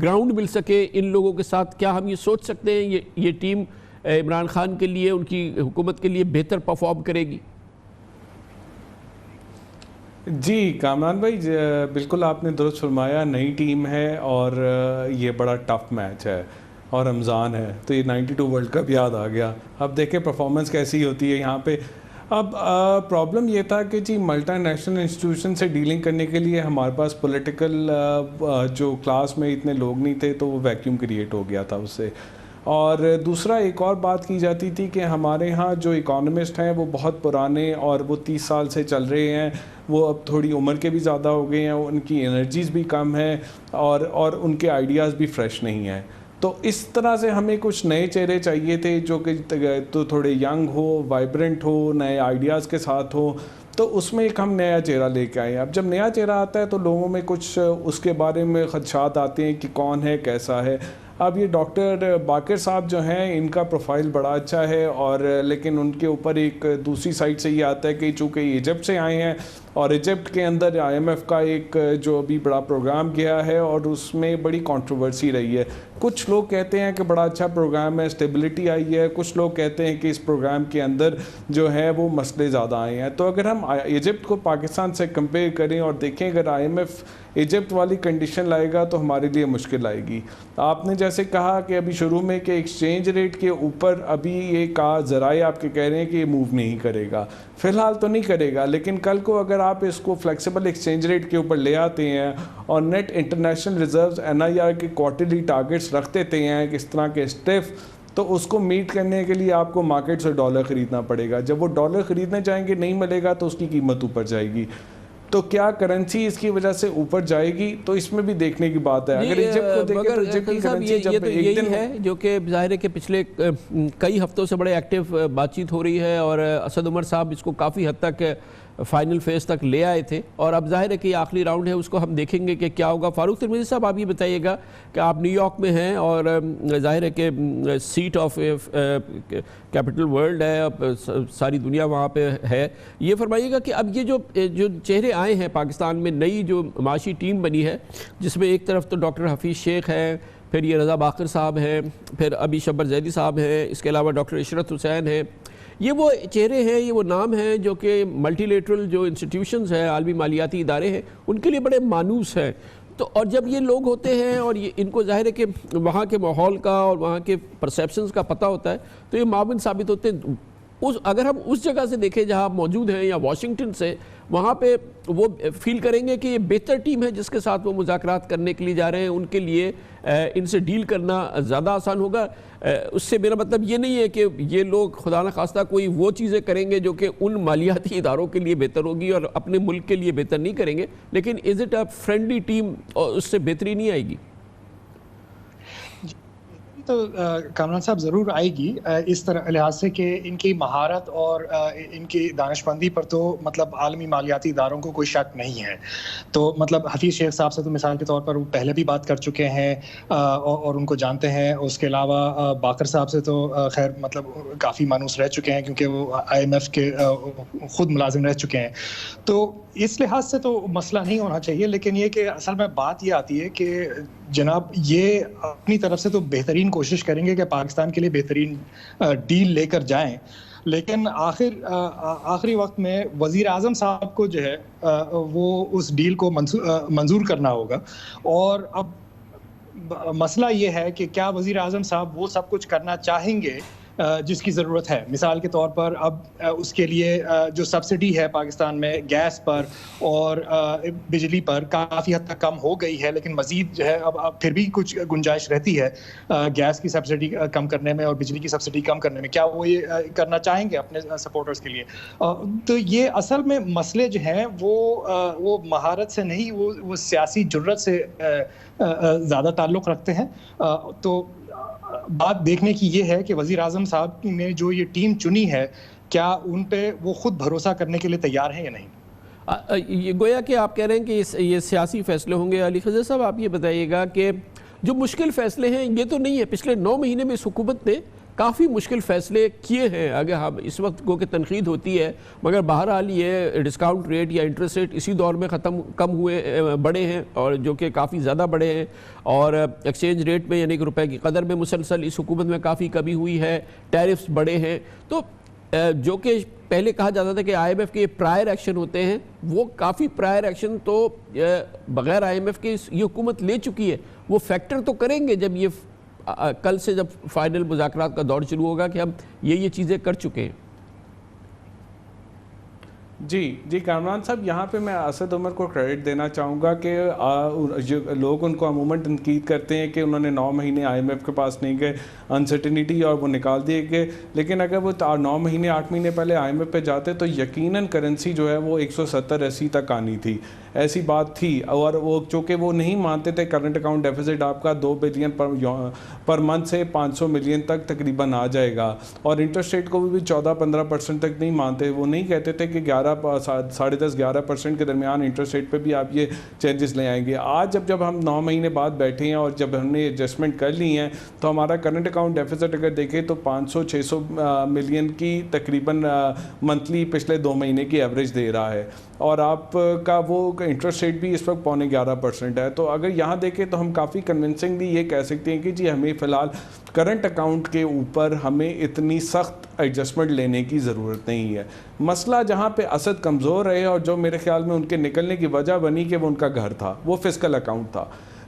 گراؤنڈ مل سکے ان لوگوں کے ساتھ۔ کیا ہم یہ سوچ سکتے ہیں یہ ٹیم عمران خان کے لیے، ان کی حکومت کے لیے بہتر پرفارم کرے گی؟ جی کامران بھائی، بالکل آپ نے درست فرمایا، نئی ٹیم ہے اور یہ بڑا ٹف میچ ہے اور رمضان ہے، تو یہ 92 ورلڈ کپ یاد آ گیا۔ اب دیکھیں پرفارمنس کیسی ہوتی ہے یہاں پہ۔ اب پرابلم یہ تھا کہ جی ملٹی نیشنل انسٹیٹیوشن سے ڈیلنگ کرنے کے لیے ہمارے پاس پولیٹیکل جو کلاس میں اتنے لوگ نہیں تھے، تو وہ ویکیوم کریٹ ہو گیا تھا اس سے۔ اور دوسرا ایک اور بات کی جاتی تھی کہ ہمارے ہاں جو اکانومسٹ ہیں وہ بہت پرانے اور وہ 30 سال سے چل رہے ہیں، وہ اب تھوڑی عمر کے بھی زیادہ ہو گئے ہیں، ان کی انرجیز بھی کم ہیں اور ان کے آئیڈیاز بھی فریش نہیں ہیں۔ تو اس طرح سے ہمیں کچھ نئے چہرے چاہیے تھے جو کہ تو تھوڑے ینگ ہو، وائبرنٹ ہو، نئے آئیڈیاز کے ساتھ ہو، تو اس میں ایک ہم نیا چہرہ لے کے آئے۔ اب جب نیا چہرہ آتا ہے تو لوگوں میں کچھ اس کے بارے میں خدشات آتے ہیں کہ کون ہے، کیسا ہے۔ اب یہ ڈاکٹر باقر صاحب جو ہیں، ان کا پروفائل بڑا اچھا ہے، اور لیکن ان کے اوپر ایک دوسری سائڈ سے یہ آتا ہے کہ چونکہ ایجپٹ سے آئے ہیں، اور ایجپٹ کے اندر IMF کا ایک جو ابھی بڑا پروگرام گیا ہے اور اس میں بڑی کنٹروورسی رہی ہے۔ کچھ لوگ کہتے ہیں کہ بڑا اچھا پروگرام ہے، اسٹیبلٹی آئی ہے، کچھ لوگ کہتے ہیں کہ اس پروگرام کے اندر جو ہے وہ مسئلے زیادہ آئے ہیں۔ تو اگر ہم ایجپٹ کو پاکستان سے کمپیئر کریں اور دیکھیں، اگر IMF ایجپٹ والی کنڈیشن لائے گا تو ہمارے لیے مشکل آئے گی۔ آپ نے جیسے کہا کہ ابھی شروع میں کہ ایکسچینج ریٹ کے اوپر ابھی یہ کہا، ذرائع آپ کے کہہ رہے ہیں کہ یہ موو نہیں کرے گا، فی الحال تو نہیں کرے گا، لیکن کل کو اگر آپ اس کو فلیکسیبل ایکسچینج ریٹ کے اوپر لے آتے ہیں اور نیٹ انٹرنیشنل ریزروز NIR کے کوارٹرلی ٹارگٹس رکھ دیتے ہیں کس طرح کے اسٹیف، تو اس کو میٹ کرنے کے لیے آپ کو مارکیٹ سے ڈالر خریدنا پڑے گا۔ جب وہ ڈالر خریدنے جائیں گے نہیں ملے گا تو اس کی قیمت اوپر جائے گی۔ تو کیا کرنسی اس کی وجہ سے اوپر جائے گی؟ تو اس میں بھی دیکھنے کی بات ہے۔ اگر ایجپٹ کو دیکھیں تو ایجپٹ کی کرنسی جب ایک دن ہے جو کہ ظاہر ہے کہ پچھلے کئی ہفتوں سے بڑے ایکٹیو بات چیت ہو رہی ہے، اور اسد عمر صاحب اس کو کافی حد تک فائنل فیز تک لے آئے تھے، اور اب ظاہر ہے کہ یہ آخری راؤنڈ ہے، اس کو ہم دیکھیں گے کہ کیا ہوگا۔ فاروق ترمذی صاحب، آپ یہ بتائیے گا کہ آپ نیو یارک میں ہیں اور ظاہر ہے کہ سیٹ آف کیپٹل ورلڈ ہے، اب ساری دنیا وہاں پہ ہے، یہ فرمائیے گا کہ اب یہ جو چہرے آئے ہیں پاکستان میں، نئی جو معاشی ٹیم بنی ہے، جس میں ایک طرف تو ڈاکٹر حفیظ شیخ ہے، پھر یہ رضا باقر صاحب ہیں، پھر ابھی شبر زیدی صاحب ہیں، اس کے علاوہ ڈاکٹر عشرت حسین ہیں، یہ وہ چہرے ہیں، یہ وہ نام ہیں جو کہ ملٹی لیٹرل جو انسٹیٹیوشنز ہیں، عالمی مالیاتی ادارے ہیں، ان کے لیے بڑے مانوس ہیں۔ تو اور جب یہ لوگ ہوتے ہیں اور ان کو ظاہر ہے کہ وہاں کے ماحول کا اور وہاں کے پرسیپشنز کا پتہ ہوتا ہے، تو یہ معاون ثابت ہوتے ہیں۔ اگر ہم اس جگہ سے دیکھیں جہاں آپ موجود ہیں یا واشنگٹن سے، وہاں پہ وہ فیل کریں گے کہ یہ بہتر ٹیم ہے جس کے ساتھ وہ مذاکرات کرنے کے لیے جا رہے ہیں، ان کے لیے ان سے ڈیل کرنا زیادہ آسان ہوگا. اس سے میرا مطلب یہ نہیں ہے کہ یہ لوگ خدا نہ خواستہ کوئی وہ چیزیں کریں گے جو کہ ان مالیاتی اداروں کے لیے بہتر ہوگی اور اپنے ملک کے لیے بہتر نہیں کریں گے، لیکن is it a friendly team اور اس سے بہتری نہیں آئے گی؟ تو کامران صاحب ضرور آئے گی، اس طرح لحاظ سے کہ ان کی مہارت اور ان کی دانشمندی پر تو مطلب عالمی مالیاتی اداروں کو کوئی شک نہیں ہے. تو مطلب حفیظ شیخ صاحب سے تو مثال کے طور پر وہ پہلے بھی بات کر چکے ہیں اور ان کو جانتے ہیں. اس کے علاوہ باقر صاحب سے تو خیر مطلب کافی مانوس رہ چکے ہیں کیونکہ وہ IMF کے خود ملازم رہ چکے ہیں. تو اس لحاظ سے تو مسئلہ نہیں ہونا چاہیے، لیکن یہ کہ اصل میں بات یہ آتی ہے کہ جناب یہ اپنی طرف سے تو بہترین کوشش کریں گے کہ پاکستان کے لیے بہترین ڈیل لے کر جائیں، لیکن آخری وقت میں وزیر اعظم صاحب کو جو ہے وہ اس ڈیل کو منظور کرنا ہوگا. اور اب مسئلہ یہ ہے کہ کیا وزیر اعظم صاحب وہ سب کچھ کرنا چاہیں گے جس کی ضرورت ہے. مثال کے طور پر اب اس کے لیے جو سبسڈی ہے پاکستان میں گیس پر اور بجلی پر کافی حد تک کم ہو گئی ہے، لیکن مزید جو ہے اب پھر بھی کچھ گنجائش رہتی ہے گیس کی سبسڈی کم کرنے میں اور بجلی کی سبسڈی کم کرنے میں. کیا وہ یہ کرنا چاہیں گے اپنے سپورٹرز کے لیے؟ تو یہ اصل میں مسئلے جو ہیں وہ مہارت سے نہیں، وہ سیاسی جرأت سے زیادہ تعلق رکھتے ہیں. تو بات دیکھنے کی یہ ہے کہ وزیر اعظم صاحب نے جو یہ ٹیم چنی ہے کیا ان پہ وہ خود بھروسہ کرنے کے لیے تیار ہیں یا نہیں. یہ گویا کہ آپ کہہ رہے ہیں کہ یہ سیاسی فیصلے ہوں گے. علی خضر صاحب آپ یہ بتائیے گا کہ جو مشکل فیصلے ہیں یہ تو نہیں ہے، پچھلے 9 مہینے میں اس حکومت نے کافی مشکل فیصلے کیے ہیں. اگر ہم اس وقت کو کہ تنقید ہوتی ہے، مگر بہرحال یہ ڈسکاؤنٹ ریٹ یا انٹرسٹ ریٹ اسی دور میں کم ہوئے بڑھے ہیں اور جو کہ کافی زیادہ بڑھے ہیں، اور ایکسچینج ریٹ میں یعنی کہ روپے کی قدر میں مسلسل اس حکومت میں کافی کمی ہوئی ہے، ٹیرفز بڑھے ہیں. تو جو کہ پہلے کہا جاتا تھا کہ IMF کے پرائر ایکشن ہوتے ہیں، وہ کافی پرائر ایکشن تو بغیر IMF کے یہ حکومت لے چکی ہے. وہ فیکٹر تو کریں گے جب یہ کل سے جب فائنل مذاکرات کا دور شروع ہوگا کہ ہم یہ چیزیں کر چکے ہیں. جی کامران صاحب، یہاں پہ میں اسد عمر کو کریڈٹ دینا چاہوں گا کہ لوگ ان کو عموماً تنقید کرتے ہیں کہ انہوں نے 9 مہینے IMF کے پاس نہیں گئے، انسرٹنیٹی اور وہ نکال دیے گئے. لیکن اگر وہ 9 مہینے 8 مہینے پہلے IMF پہ جاتے تو یقیناً کرنسی جو ہے وہ 170-80 تک آنی تھی. ایسی بات تھی. اور وہ چونکہ وہ نہیں مانتے تھے کرنٹ اکاؤنٹ ڈیفیسٹ آپ کا 2 بلین پر منتھ سے 500 ملین تک تقریباً آ جائے گا، اور انٹرسٹ ریٹ کو بھی 14-15% تک نہیں مانتے. وہ نہیں کہتے تھے کہ 10.5-11% کے درمیان انٹرسٹ ریٹ پہ بھی آپ یہ چینجز لے آئیں گے. آج جب ہم 9 مہینے بعد بیٹھے ہیں اور جب ہم نے ایڈجسٹمنٹ کر لی ہیں تو ہمارا کرنٹ اکاؤنٹ ڈیفیسٹ اگر دیکھیں تو 500-600 ملین کی تقریباً منتھلی پچھلے 2 مہینے کی ایوریج دے رہا ہے، اور آپ کا وہ انٹرسٹ ریٹ بھی اس وقت 11.25% ہے. تو اگر یہاں دیکھیں تو ہم کافی کنونسنگلی یہ کہہ سکتے ہیں کہ جی ہمیں فی الحال کرنٹ اکاؤنٹ کے اوپر ہمیں اتنی سخت ایڈجسٹمنٹ لینے کی ضرورت نہیں ہے. مسئلہ جہاں پہ اسد کمزور رہے اور جو میرے خیال میں ان کے نکلنے کی وجہ بنی کہ وہ ان کا گھر تھا، وہ فسکل اکاؤنٹ تھا.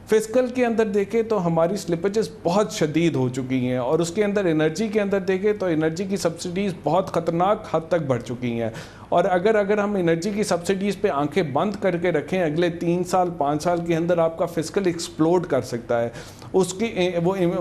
فسکل کے اندر دیکھیں تو ہماری سلپیجز بہت شدید ہو چکی ہیں، اور اس کے اندر انرجی کے اندر دیکھیں تو انرجی کی سبسڈیز بہت خطرناک حد تک بڑھ چکی ہیں. اور اگر ہم انرجی کی سبسڈیز پہ آنکھیں بند کر کے رکھیں، اگلے 3 سال 5 سال کے اندر آپ کا فسکل ایکسپلوڈ کر سکتا ہے. اس کی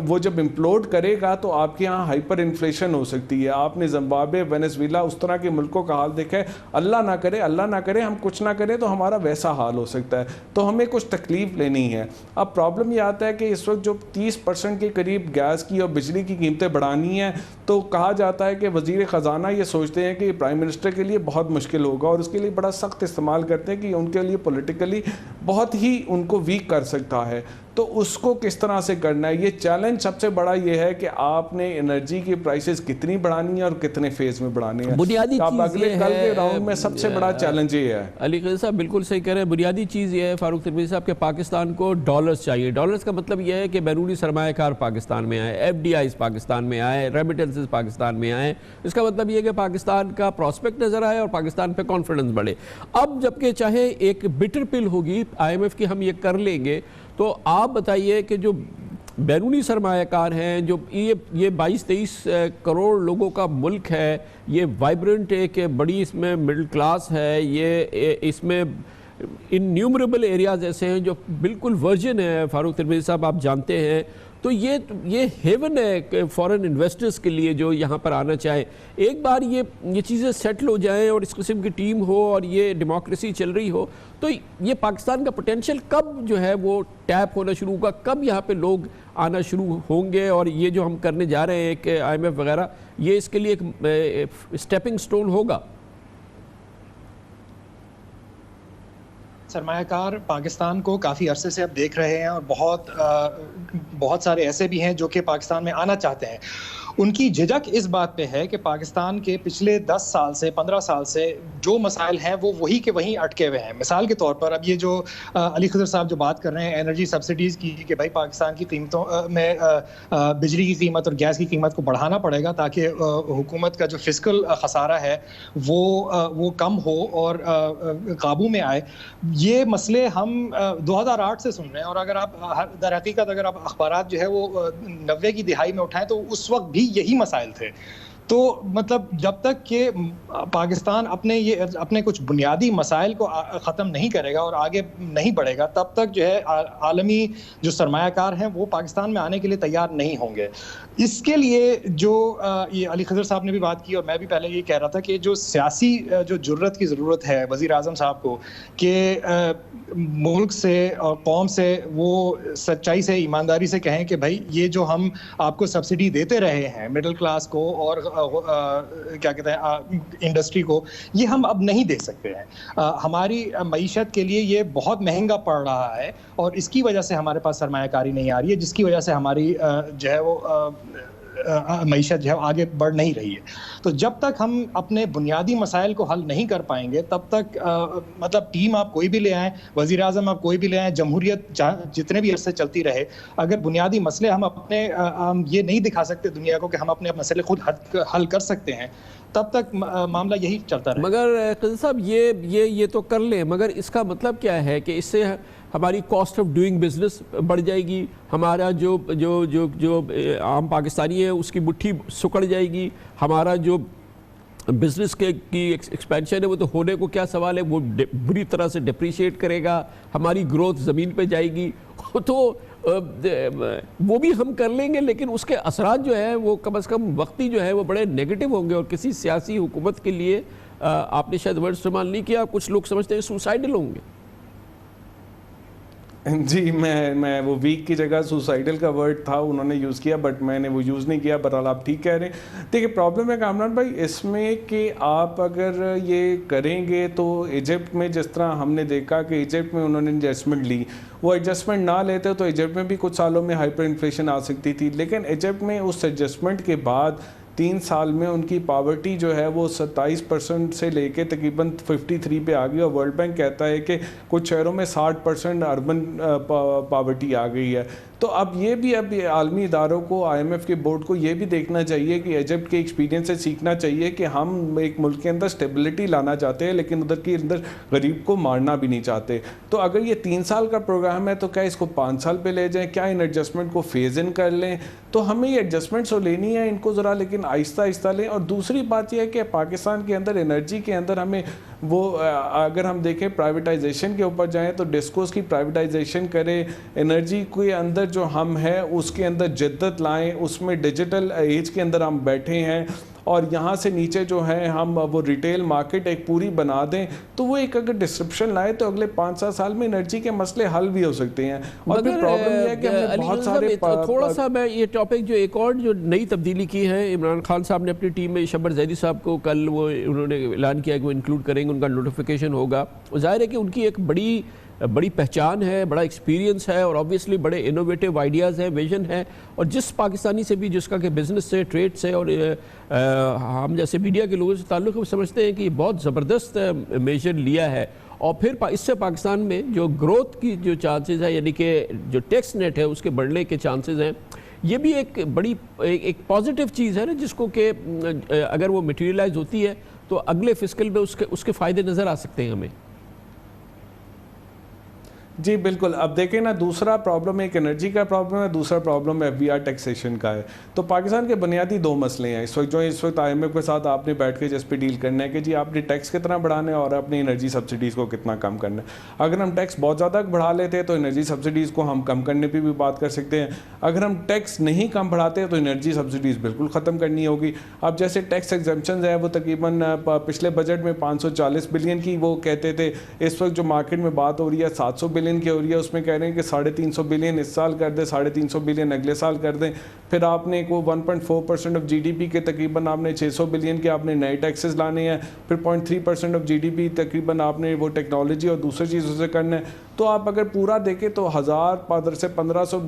وہ جب امپلوڈ کرے گا تو آپ کے یہاں ہائپر انفلیشن ہو سکتی ہے. آپ نے زمبابوے، وینزویلا اس طرح کے ملکوں کا حال دیکھا ہے. اللہ نہ کرے ہم کچھ نہ کریں تو ہمارا ویسا حال ہو سکتا ہے. تو ہمیں کچھ تکلیف لینی ہے. اب پرابلم یہ آتا ہے کہ اس وقت جو 30% کے قریب گیس کی اور بجلی کی قیمتیں بڑھانی ہیں، تو کہا جاتا ہے کہ وزیر خزانہ یہ سوچتے ہیں کہ پرائم منسٹر کے لیے بہت مشکل ہوگا، اور اس کے لیے بڑا سخت استعمال کرتے ہیں کہ ان کے لیے پولیٹیکلی بہت ہی ان کو ویک کر سکتا ہے. تو اس کو کس طرح سے کرنا ہے، یہ چیلنج سب سے بڑا یہ ہے کہ آپ نے انرجی کی پرائسز کتنی بڑھانی ہیں اور کتنے فیز میں بڑھانی ہیں. بنیادی چیز یہ ہے، کل کے راؤنڈ میں سب سے بڑا چیلنج یہ ہے. علی قضر صاحب بالکل صحیح کہہ رہے ہیں. بنیادی چیز یہ ہے فاروق ترمیزی صاحب کہ پاکستان کو ڈالرز چاہیے. ڈالرز کا مطلب یہ ہے کہ بیرونی سرمایہ کار پاکستان میں آئے، FDIs پاکستان میں آئے، ریمیٹنسز پاکستان میں آئے. اس کا مطلب یہ ہے کہ پاکستان کا پراسپیکٹ نظر آئے اور پاکستان پہ کانفیڈنس بڑھے. اب جبکہ چاہے ایک بٹر پل ہوگی IMF کی ہم یہ کر لیں گے، تو آپ بتائیے کہ جو بیرونی سرمایہ کار ہیں، جو یہ 22-23 کروڑ لوگوں کا ملک ہے، یہ وائبرنٹ ایک بڑی اس میں مڈل کلاس ہے، یہ اس میں انیومریبل ایریاز ایسے ہیں جو بالکل ورجن ہے، فاروق ترمیزی صاحب آپ جانتے ہیں، تو یہ ہیون ہے فورن انویسٹرز کے لیے جو یہاں پر آنا چاہے. ایک بار یہ چیزیں سیٹل ہو جائیں اور اس قسم کی ٹیم ہو اور یہ ڈیموکریسی چل رہی ہو تو یہ پاکستان کا پوٹینشیل کب جو ہے وہ ٹیپ ہونا شروع ہوگا، کب یہاں پہ لوگ آنا شروع ہوں گے، اور یہ جو ہم کرنے جا رہے ہیں کہ IMF وغیرہ یہ اس کے لیے ایک سٹیپنگ سٹون ہوگا. سرمایہ کار پاکستان کو کافی عرصے سے اب دیکھ رہے ہیں اور بہت سارے ایسے بھی ہیں جو کہ پاکستان میں آنا چاہتے ہیں. ان کی جھجک اس بات پہ ہے کہ پاکستان کے پچھلے 10 سال سے 15 سال سے جو مسائل ہیں وہ وہی کے وہیں اٹکے ہوئے ہیں. مثال کے طور پر اب یہ جو علی خضر صاحب جو بات کر رہے ہیں انرجی سبسڈیز کی کہ بھائی پاکستان کی قیمتوں میں بجلی کی قیمت اور گیس کی قیمت کو بڑھانا پڑے گا تاکہ حکومت کا جو فسکل خسارہ ہے وہ کم ہو اور قابو میں آئے. یہ مسئلے ہم 2008 سے سن رہے ہیں، اور اگر آپ در حقیقت اگر آپ اخبارات جو ہے وہ 90 کی دہائی میں اٹھائیں تو اس وقت بھی یہی مسائل تھے. تو مطلب جب تک کہ پاکستان اپنے کچھ بنیادی مسائل کو ختم نہیں کرے گا اور آگے نہیں بڑھے گا تب تک جو ہے عالمی جو سرمایہ کار ہیں وہ پاکستان میں آنے کے لیے تیار نہیں ہوں گے. اس کے لیے جو یہ علی خضر صاحب نے بھی بات کی اور میں بھی پہلے یہ کہہ رہا تھا کہ جو سیاسی جو جرت کی ضرورت ہے وزیر اعظم صاحب کو کہ ملک سے اور قوم سے وہ سچائی سے ایمانداری سے کہیں کہ بھائی یہ جو ہم آپ کو سبسڈی دیتے رہے ہیں مڈل کلاس کو اور کیا کہتے ہیں انڈسٹری کو یہ ہم اب نہیں دے سکتے ہیں. ہماری معیشت کے لیے یہ بہت مہنگا پڑ رہا ہے اور اس کی وجہ سے ہمارے پاس سرمایہ کاری نہیں آ رہی ہے جس کی وجہ سے ہماری جو ہے وہ معیشت جو ہے آگے بڑھ نہیں رہی ہے. تو جب تک ہم اپنے بنیادی مسائل کو حل نہیں کر پائیں گے تب تک مطلب ٹیم آپ کوئی بھی لے آئیں، وزیر اعظم آپ کوئی بھی لے آئیں، جمہوریت جتنے بھی عرصے چلتی رہے، اگر بنیادی مسئلے ہم یہ نہیں دکھا سکتے دنیا کو کہ ہم اپنے مسئلے خود حل کر سکتے ہیں تب تک معاملہ یہی چلتا رہے. مگر قاضی صاحب یہ تو کر لیں، مگر اس کا مطلب کیا ہے کہ اس سے ہماری کاسٹ آف ڈوئنگ بزنس بڑھ جائے گی، ہمارا جو عام پاکستانی ہے اس کی مٹھی سکڑ جائے گی، ہمارا جو بزنس کی ایکسپینشن ہے وہ تو ہونے کو کیا سوال ہے، وہ بری طرح سے ڈپریشیٹ کرے گا، ہماری گروتھ زمین پہ جائے گی. تو وہ بھی ہم کر لیں گے لیکن اس کے اثرات جو ہے وہ کم از کم وقتی جو ہے وہ بڑے نیگیٹو ہوں گے اور کسی سیاسی حکومت کے لیے آپ نے شاید ورڈ استعمال نہیں کیا، کچھ لوگ سمجھتے ہیں سوسائڈل ہوں گے. جی میں وہ ویک کی جگہ سوسائڈل کا ورڈ تھا انہوں نے یوز کیا بٹ میں نے وہ یوز نہیں کیا. بہرحال آپ ٹھیک کہہ رہے ہیں. دیکھیے پرابلم ہے کامران بھائی اس میں کہ آپ اگر یہ کریں گے تو ایجپٹ میں جس طرح ہم نے دیکھا کہ ایجپٹ میں انہوں نے ایڈجسٹمنٹ لی، وہ ایڈجسٹمنٹ نہ لیتے تو ایجپٹ میں بھی کچھ سالوں میں ہائپر انفلیشن آ سکتی تھی. لیکن ایجپٹ میں اس ایڈجسٹمنٹ کے بعد 3 سال میں ان کی پاورٹی جو ہے وہ 27% سے لے کے تقریباً 53 پہ آ گئی، اور ورلڈ بینک کہتا ہے کہ کچھ شہروں میں 60% اربن پاورٹی آ گئی ہے. تو اب عالمی اداروں کو IMF کے بورڈ کو یہ بھی دیکھنا چاہیے کہ ایجپٹ کے ایکسپیرینس سے سیکھنا چاہیے کہ ہم ایک ملک کے اندر سٹیبلٹی لانا چاہتے ہیں لیکن ادھر کے اندر غریب کو مارنا بھی نہیں چاہتے. تو اگر یہ 3 سال کا پروگرام ہے تو کیا اس کو 5 سال پہ لے جائیں، کیا ان ایڈجسٹمنٹ کو فیز ان کر لیں. تو ہمیں یہ ایڈجسٹمنٹس تو لینی ہے ان کو ذرا لیکن آہستہ آہستہ لیں. اور دوسری بات یہ ہے کہ پاکستان کے اندر انرجی کے اندر ہمیں وہ اگر ہم دیکھیں پرائیویٹائزیشن کے اوپر جائیں تو ڈسکوز کی پرائیویٹائزیشن کریں، انرجی کے اندر جو ہم ہیں اس کے اندر جدت لائیں، اس میں ڈیجیٹل ایج کے اندر ہم بیٹھے ہیں اور یہاں سے نیچے جو ہے ہم وہ ریٹیل مارکیٹ ایک پوری بنا دیں تو وہ ایک اگر ڈسرپشن لائے تو اگلے 5-7 سال میں انرجی کے مسئلے حل بھی ہو سکتے ہیں. اور پھر پرابلم یہ ہے کہ ہم نے بہت سارے تھوڑا سا میں یہ ٹاپک جو ایک اور جو نئی تبدیلی کی ہے عمران خان صاحب نے اپنی ٹیم میں شبر زیدی صاحب کو کل وہ انہوں نے اعلان کیا کہ وہ انکلوڈ کریں گے، ان کا نوٹیفیکیشن ہوگا. ظاہر ہے کہ ان کی ایک بڑی پہچان ہے، بڑا ایکسپیرینس ہے اور آبویسلی بڑے انوویٹیو آئیڈیاز ہیں، ویژن ہے. اور جس پاکستانی سے بھی جس کا کہ بزنس سے ٹریڈ سے اور ہم جیسے میڈیا کے لوگوں سے تعلق ہے وہ سمجھتے ہیں کہ یہ بہت زبردست میجر لیا ہے. اور پھر اس سے پاکستان میں جو گروتھ کی جو چانسز ہے یعنی کہ جو ٹیکس نیٹ ہے اس کے بڑھنے کے چانسز ہیں، یہ بھی ایک بڑی ایک پازیٹیو چیز ہے نا جس کو کہ اگر وہ میٹیریلائز ہوتی ہے تو اگلے فسکل میں اس کے فائدے نظر آ سکتے ہیں ہمیں. جی بالکل. اب دیکھیں نا, دوسرا پرابلم ایک انرجی کا پرابلم ہے, دوسرا پرابلم FBR ٹیکسیشن کا ہے. تو پاکستان کے بنیادی دو مسئلے ہیں اس وقت, جو اس وقت IMF کے ساتھ آپ نے بیٹھ کے جس پہ ڈیل کرنا ہے کہ جی آپ نے ٹیکس کتنا بڑھانا ہے اور اپنی انرجی سبسڈیز کو کتنا کم کرنا ہے. اگر ہم ٹیکس بہت زیادہ بڑھا لیتے تو انرجی سبسڈیز کو ہم کم کرنے پہ بھی بات کر سکتے ہیں. اگر ہم ٹیکس نہیں کم بڑھاتے تو انرجی سبسڈیز بالکل ختم کرنی ہوگی. اب جیسے ٹیکس ایگزمپشنز ہیں وہ تقریباً پچھلے بجٹ میں 540 بلین کی وہ کہتے تھے, اس وقت جو مارکیٹ میں بات ہو رہی ہے 700 بلین کی ہو رہی ہے. اس میں کہہ رہے ہیں کہ 350 بلین اس سال کر دیں, 350 بلین اگلے سال کر دیں. پھر آپ نے کو 1.4% آف GDP کے تقریباً آپ نے 600 بلین کے آپ نے نئے ٹیکسز لانے ہیں. پھر 0.3% آف GDP تقریباً آپ نے وہ ٹیکنالوجی اور دوسری چیزوں سے کرنا ہے. تو آپ اگر پورا دیکھیں تو 1000 سے 1500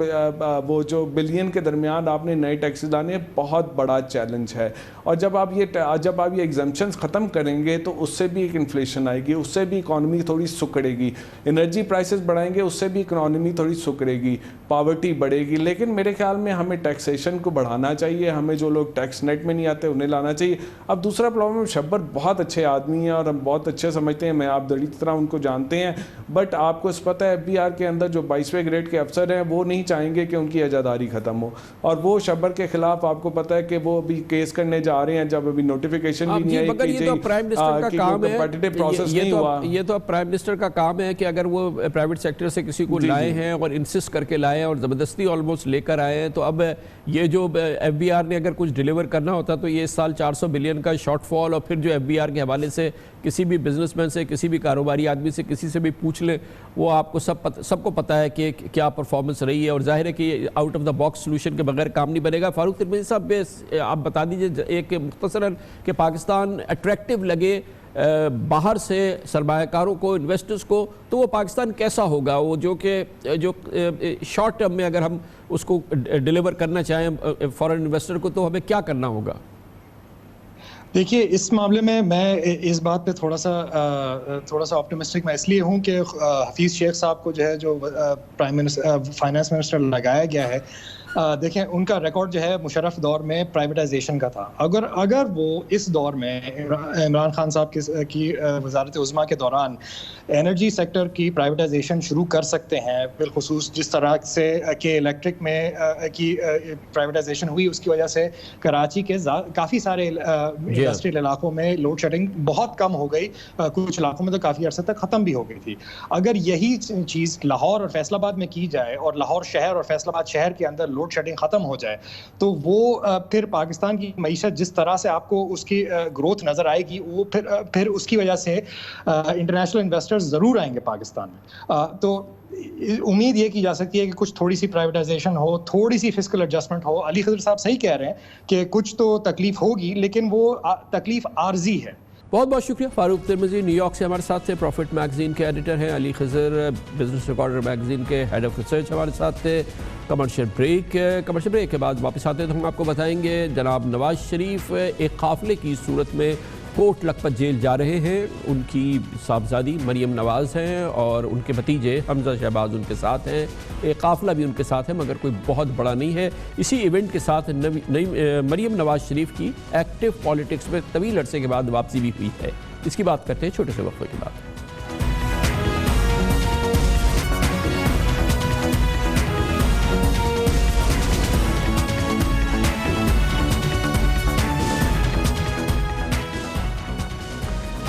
وہ جو بلین کے درمیان آپ نے نئے ٹیکسز لانے ہیں, بہت بڑا چیلنج ہے. اور جب آپ یہ ایگزمپشنز ختم کریں گے تو اس سے بھی ایک انفلیشن آئے گی, اس سے بھی اکانومی تھوڑی سکڑے گی. انرجی پرائسز بڑھائیں گے, اس سے بھی اکانومی تھوڑی سکڑے گی, پاورٹی بڑھے گی. لیکن میرے خیال میں ہمیں ٹیکسیشن کو بڑھانا چاہیے, ہمیں جو لوگ ٹیکس نیٹ میں نہیں آتے انہیں لانا چاہیے. اب دوسرا پرابلم, شبر بہت اچھے آدمی ہیں اور ہم بہت اچھے سمجھتے ہیں, میں آپ دلی طرح ان کو جانتے ہیں, بٹ آپ کو پتہ ہے FBR کے اندر جو 22ویں گریڈ کے افسر ہیں وہ نہیں چاہیں گے کہ ان کی عہدیداری ختم ہو. اور وہ شبر کے خلاف آپ کو پتہ ہے کہ وہ ابھی کیس کرنے جا رہے ہیں, جب ابھی نوٹیفیکیشن بھی نہیں آئی کہ یہ تو پرائم منسٹر کا کام ہے, پروسیس نہیں ہوا. یہ تو پرائم منسٹر کا کام ہے کہ اگر وہ پرائیویٹ سیکٹر سے کسی کو لائے ہیں اور انسسٹ کر کے لائے اور زبردستی آلموسٹ لے کر آئے ہیں, تو اب یہ جو FBR نے اگر کچھ ڈیلیور کرنا ہوتا تو یہ اس سال 400 بلین کا شارٹ فال, اور پھر جو FBR کے حوالے سے کسی بھی بزنس مین سے, کسی بھی کاروباری آدمی سے, کسی سے بھی پوچھ لیں, وہ آپ کو سب کو پتہ ہے کہ کیا پرفارمنس رہی ہے. اور ظاہر ہے کہ out of the box solution کے بغیر کام نہیں بنے گا. فاروق ترمذی صاحب آپ بتا دیجئے ایک مختصراً کہ پاکستان اٹریکٹیو لگے باہر سے سرمایہ کاروں کو, انویسٹرز کو, تو وہ پاکستان کیسا ہوگا, وہ جو شارٹ ٹرم میں اگر ہم اس کو ڈیلیور کرنا چاہیں فارن انویسٹر کو, تو ہمیں کیا کرنا ہوگا؟ دیکھیے اس معاملے میں اس بات پہ تھوڑا سا آپٹیمسٹک میں اس لیے ہوں کہ حفیظ شیخ صاحب کو جو ہے جو فائنانس منسٹر لگایا گیا ہے, دیکھیں ان کا ریکارڈ جو ہے مشرف دور میں پرائیویٹائزیشن کا تھا. اگر وہ اس دور میں عمران خان صاحب کی وزارت عظمیٰ کے دوران انرجی سیکٹر کی پرائیویٹائزیشن شروع کر سکتے ہیں, بالخصوص جس طرح سے کہ الیکٹرک میں کی پرائیویٹائزیشن ہوئی, اس کی وجہ سے کراچی کے کافی سارے انڈسٹریل علاقوں میں لوڈ شیڈنگ بہت کم ہو گئی, کچھ علاقوں میں تو کافی عرصے تک ختم بھی ہو گئی تھی. اگر یہی چیز لاہور اور فیصل آباد میں کی جائے اور لاہور شہر اور فیصل آباد شہر کے اندر لوڈ شیڈنگ ختم ہو جائے, تو وہ پھر پاکستان کی معیشت جس طرح سے آپ کو اس کی گروتھ نظر آئے گی, وہ پھر اس کی وجہ سے انٹرنیشنل انویسٹرز ضرور آئیں گے پاکستان میں. تو امید یہ کی جا سکتی ہے کہ کچھ تھوڑی سی پرائیویٹائزیشن ہو, تھوڑی سی فسکل ایڈجسٹمنٹ ہو. علی خضر صاحب صحیح کہہ رہے ہیں کہ کچھ تو تکلیف ہوگی, لیکن وہ تکلیف عارضی ہے. بہت بہت شکریہ. فاروق ترمذی نیو یارک سے ہمارے ساتھ تھے, پروفٹ میگزین کے ایڈیٹر ہیں. علی خضر بزنس ریکارڈر میگزین کے ہیڈ آف ریسرچ ہمارے ساتھ تھے. کمرشل بریک کے بعد واپس آتے تو ہم آپ کو بتائیں گے جناب نواز شریف ایک قافلے کی صورت میں کوٹ لکھپت جیل جا رہے ہیں. ان کی صاحبزادی مریم نواز ہیں اور ان کے بھتیجے حمزہ شہباز ان کے ساتھ ہیں. ایک قافلہ بھی ان کے ساتھ ہے مگر کوئی بہت بڑا نہیں ہے. اسی ایونٹ کے ساتھ مریم نواز شریف کی ایکٹیو پالیٹکس میں طویل عرصے کے بعد واپسی بھی ہوئی ہے. اس کی بات کرتے ہیں چھوٹے سے وقفے کے بعد.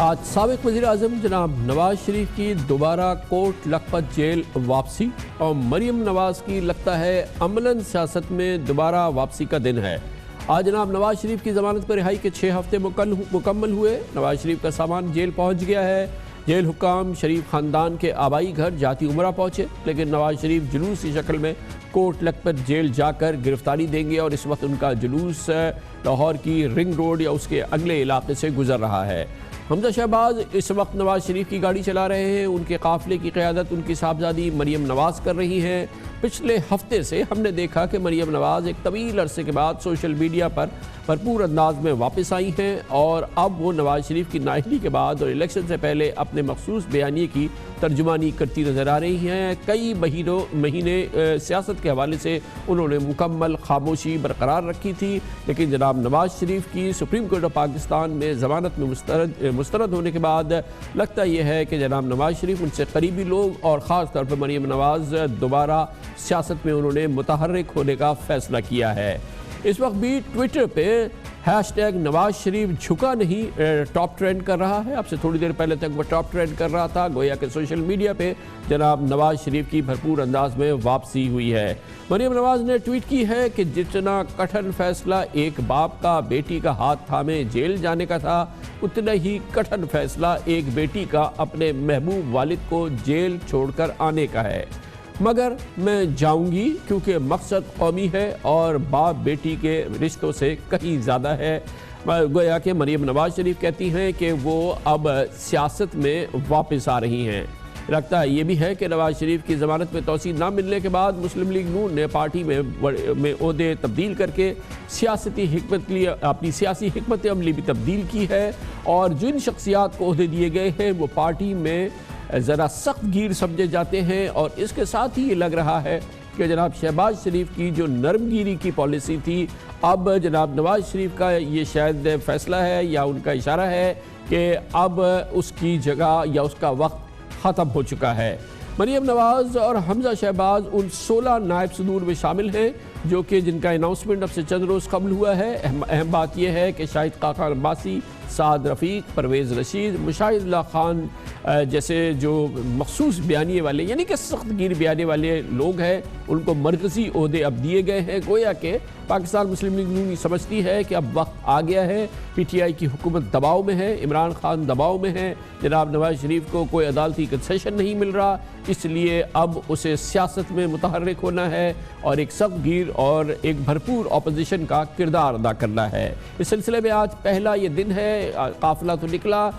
آج سابق وزیر اعظم جناب نواز شریف کی دوبارہ کوٹ لکھپت جیل واپسی اور مریم نواز کی لگتا ہے عملاً سیاست میں دوبارہ واپسی کا دن ہے. آج جناب نواز شریف کی ضمانت پر رہائی کے 6 ہفتے مکمل ہوئے. نواز شریف کا سامان جیل پہنچ گیا ہے. جیل حکام شریف خاندان کے آبائی گھر جاتی عمرہ پہنچے, لیکن نواز شریف جلوس کی شکل میں کوٹ لکھپت جیل جا کر گرفتاری دیں گے اور اس وقت ان کا جلوس لاہور کی رنگ روڈ یا اس کے اگلے علاقے سے گزر رہا ہے. حمزہ شہباز اس وقت نواز شریف کی گاڑی چلا رہے ہیں. ان کے قافلے کی قیادت ان کی صاحبزادی مریم نواز کر رہی ہیں. پچھلے ہفتے سے ہم نے دیکھا کہ مریم نواز ایک طویل عرصے کے بعد سوشل میڈیا پر بھرپور انداز میں واپس آئی ہیں اور اب وہ نواز شریف کی نااہلی کے بعد اور الیکشن سے پہلے اپنے مخصوص بیانیے کی ترجمانی کرتی نظر آ رہی ہیں. کئی مہینے سیاست کے حوالے سے انہوں نے مکمل خاموشی برقرار رکھی تھی, لیکن جناب نواز شریف کی سپریم کورٹ آف پاکستان میں ضمانت میں مسترد ہونے کے بعد لگتا یہ ہے کہ جناب نواز شریف ان سے قریبی لوگ اور خاص طور پر مریم نواز دوبارہ سیاست میں انہوں نے متحرک ہونے کا فیصلہ کیا ہے۔ اس وقت بھی ٹویٹر پہ #, نواز شریف جھکا نہیں ٹاپ ٹرینڈ کر رہا ہے۔ اب سے تھوڑی دیر پہلے تک وہ ٹاپ ٹرینڈ کر رہا تھا، گویا کہ سوشل میڈیا پہ جناب نواز شریف کی بھرپور انداز میں واپسی ہوئی ہے۔ مریم نواز نے ٹویٹ کی ہے کہ جتنا کٹھن فیصلہ ایک باپ کا بیٹی کا ہاتھ تھامے جیل جانے کا تھا، اتنا ہی کٹھن فیصلہ ایک بیٹی کا اپنے محبوب والد کو جیل چھوڑ کر آنے کا ہے، مگر میں جاؤں گی کیونکہ مقصد قومی ہے اور باپ بیٹی کے رشتوں سے کہیں زیادہ ہے۔ گویا کہ مریم نواز شریف کہتی ہیں کہ وہ اب سیاست میں واپس آ رہی ہیں۔ لگتا ہے یہ بھی ہے کہ نواز شریف کی ضمانت میں توسیع نہ ملنے کے بعد مسلم لیگ نون نے پارٹی میں عہدے تبدیل کر کے اپنی سیاسی حکمت عملی بھی تبدیل کی ہے، اور جن شخصیات کو عہدے دیے گئے ہیں وہ پارٹی میں ذرا سخت گیر سمجھے جاتے ہیں، اور اس کے ساتھ ہی یہ لگ رہا ہے کہ جناب شہباز شریف کی جو نرم گیری کی پالیسی تھی، اب جناب نواز شریف کا یہ شاید فیصلہ ہے یا ان کا اشارہ ہے کہ اب اس کی جگہ یا اس کا وقت ختم ہو چکا ہے۔ مریم نواز اور حمزہ شہباز ان 16 نائب صدور میں شامل ہیں جو کہ جن کا اناؤنسمنٹ اب سے چند روز قبل ہوا ہے۔ اہم بات یہ ہے کہ شاہد خاقان عباسی، سعد رفیق، پرویز رشید، مشاہد اللہ خان جیسے جو مخصوص بیانیے والے یعنی کہ سخت گیر بیانے والے لوگ ہیں، ان کو مرکزی عہدے اب دیے گئے ہیں۔ گویا کہ پاکستان مسلم لیگ نون سمجھتی ہے کہ اب وقت آ گیا ہے، پی ٹی آئی کی حکومت دباؤ میں ہے، عمران خان دباؤ میں ہے، جناب نواز شریف کو کوئی عدالتی کنسیشن نہیں مل رہا، اس لیے اب اسے سیاست میں متحرک ہونا ہے اور ایک سخت گیر اور ایک بھرپور اپوزیشن کا کردار ادا کرنا ہے۔ اس سلسلے میں آج پہلا یہ دن ہے، قافلہ تو نکلا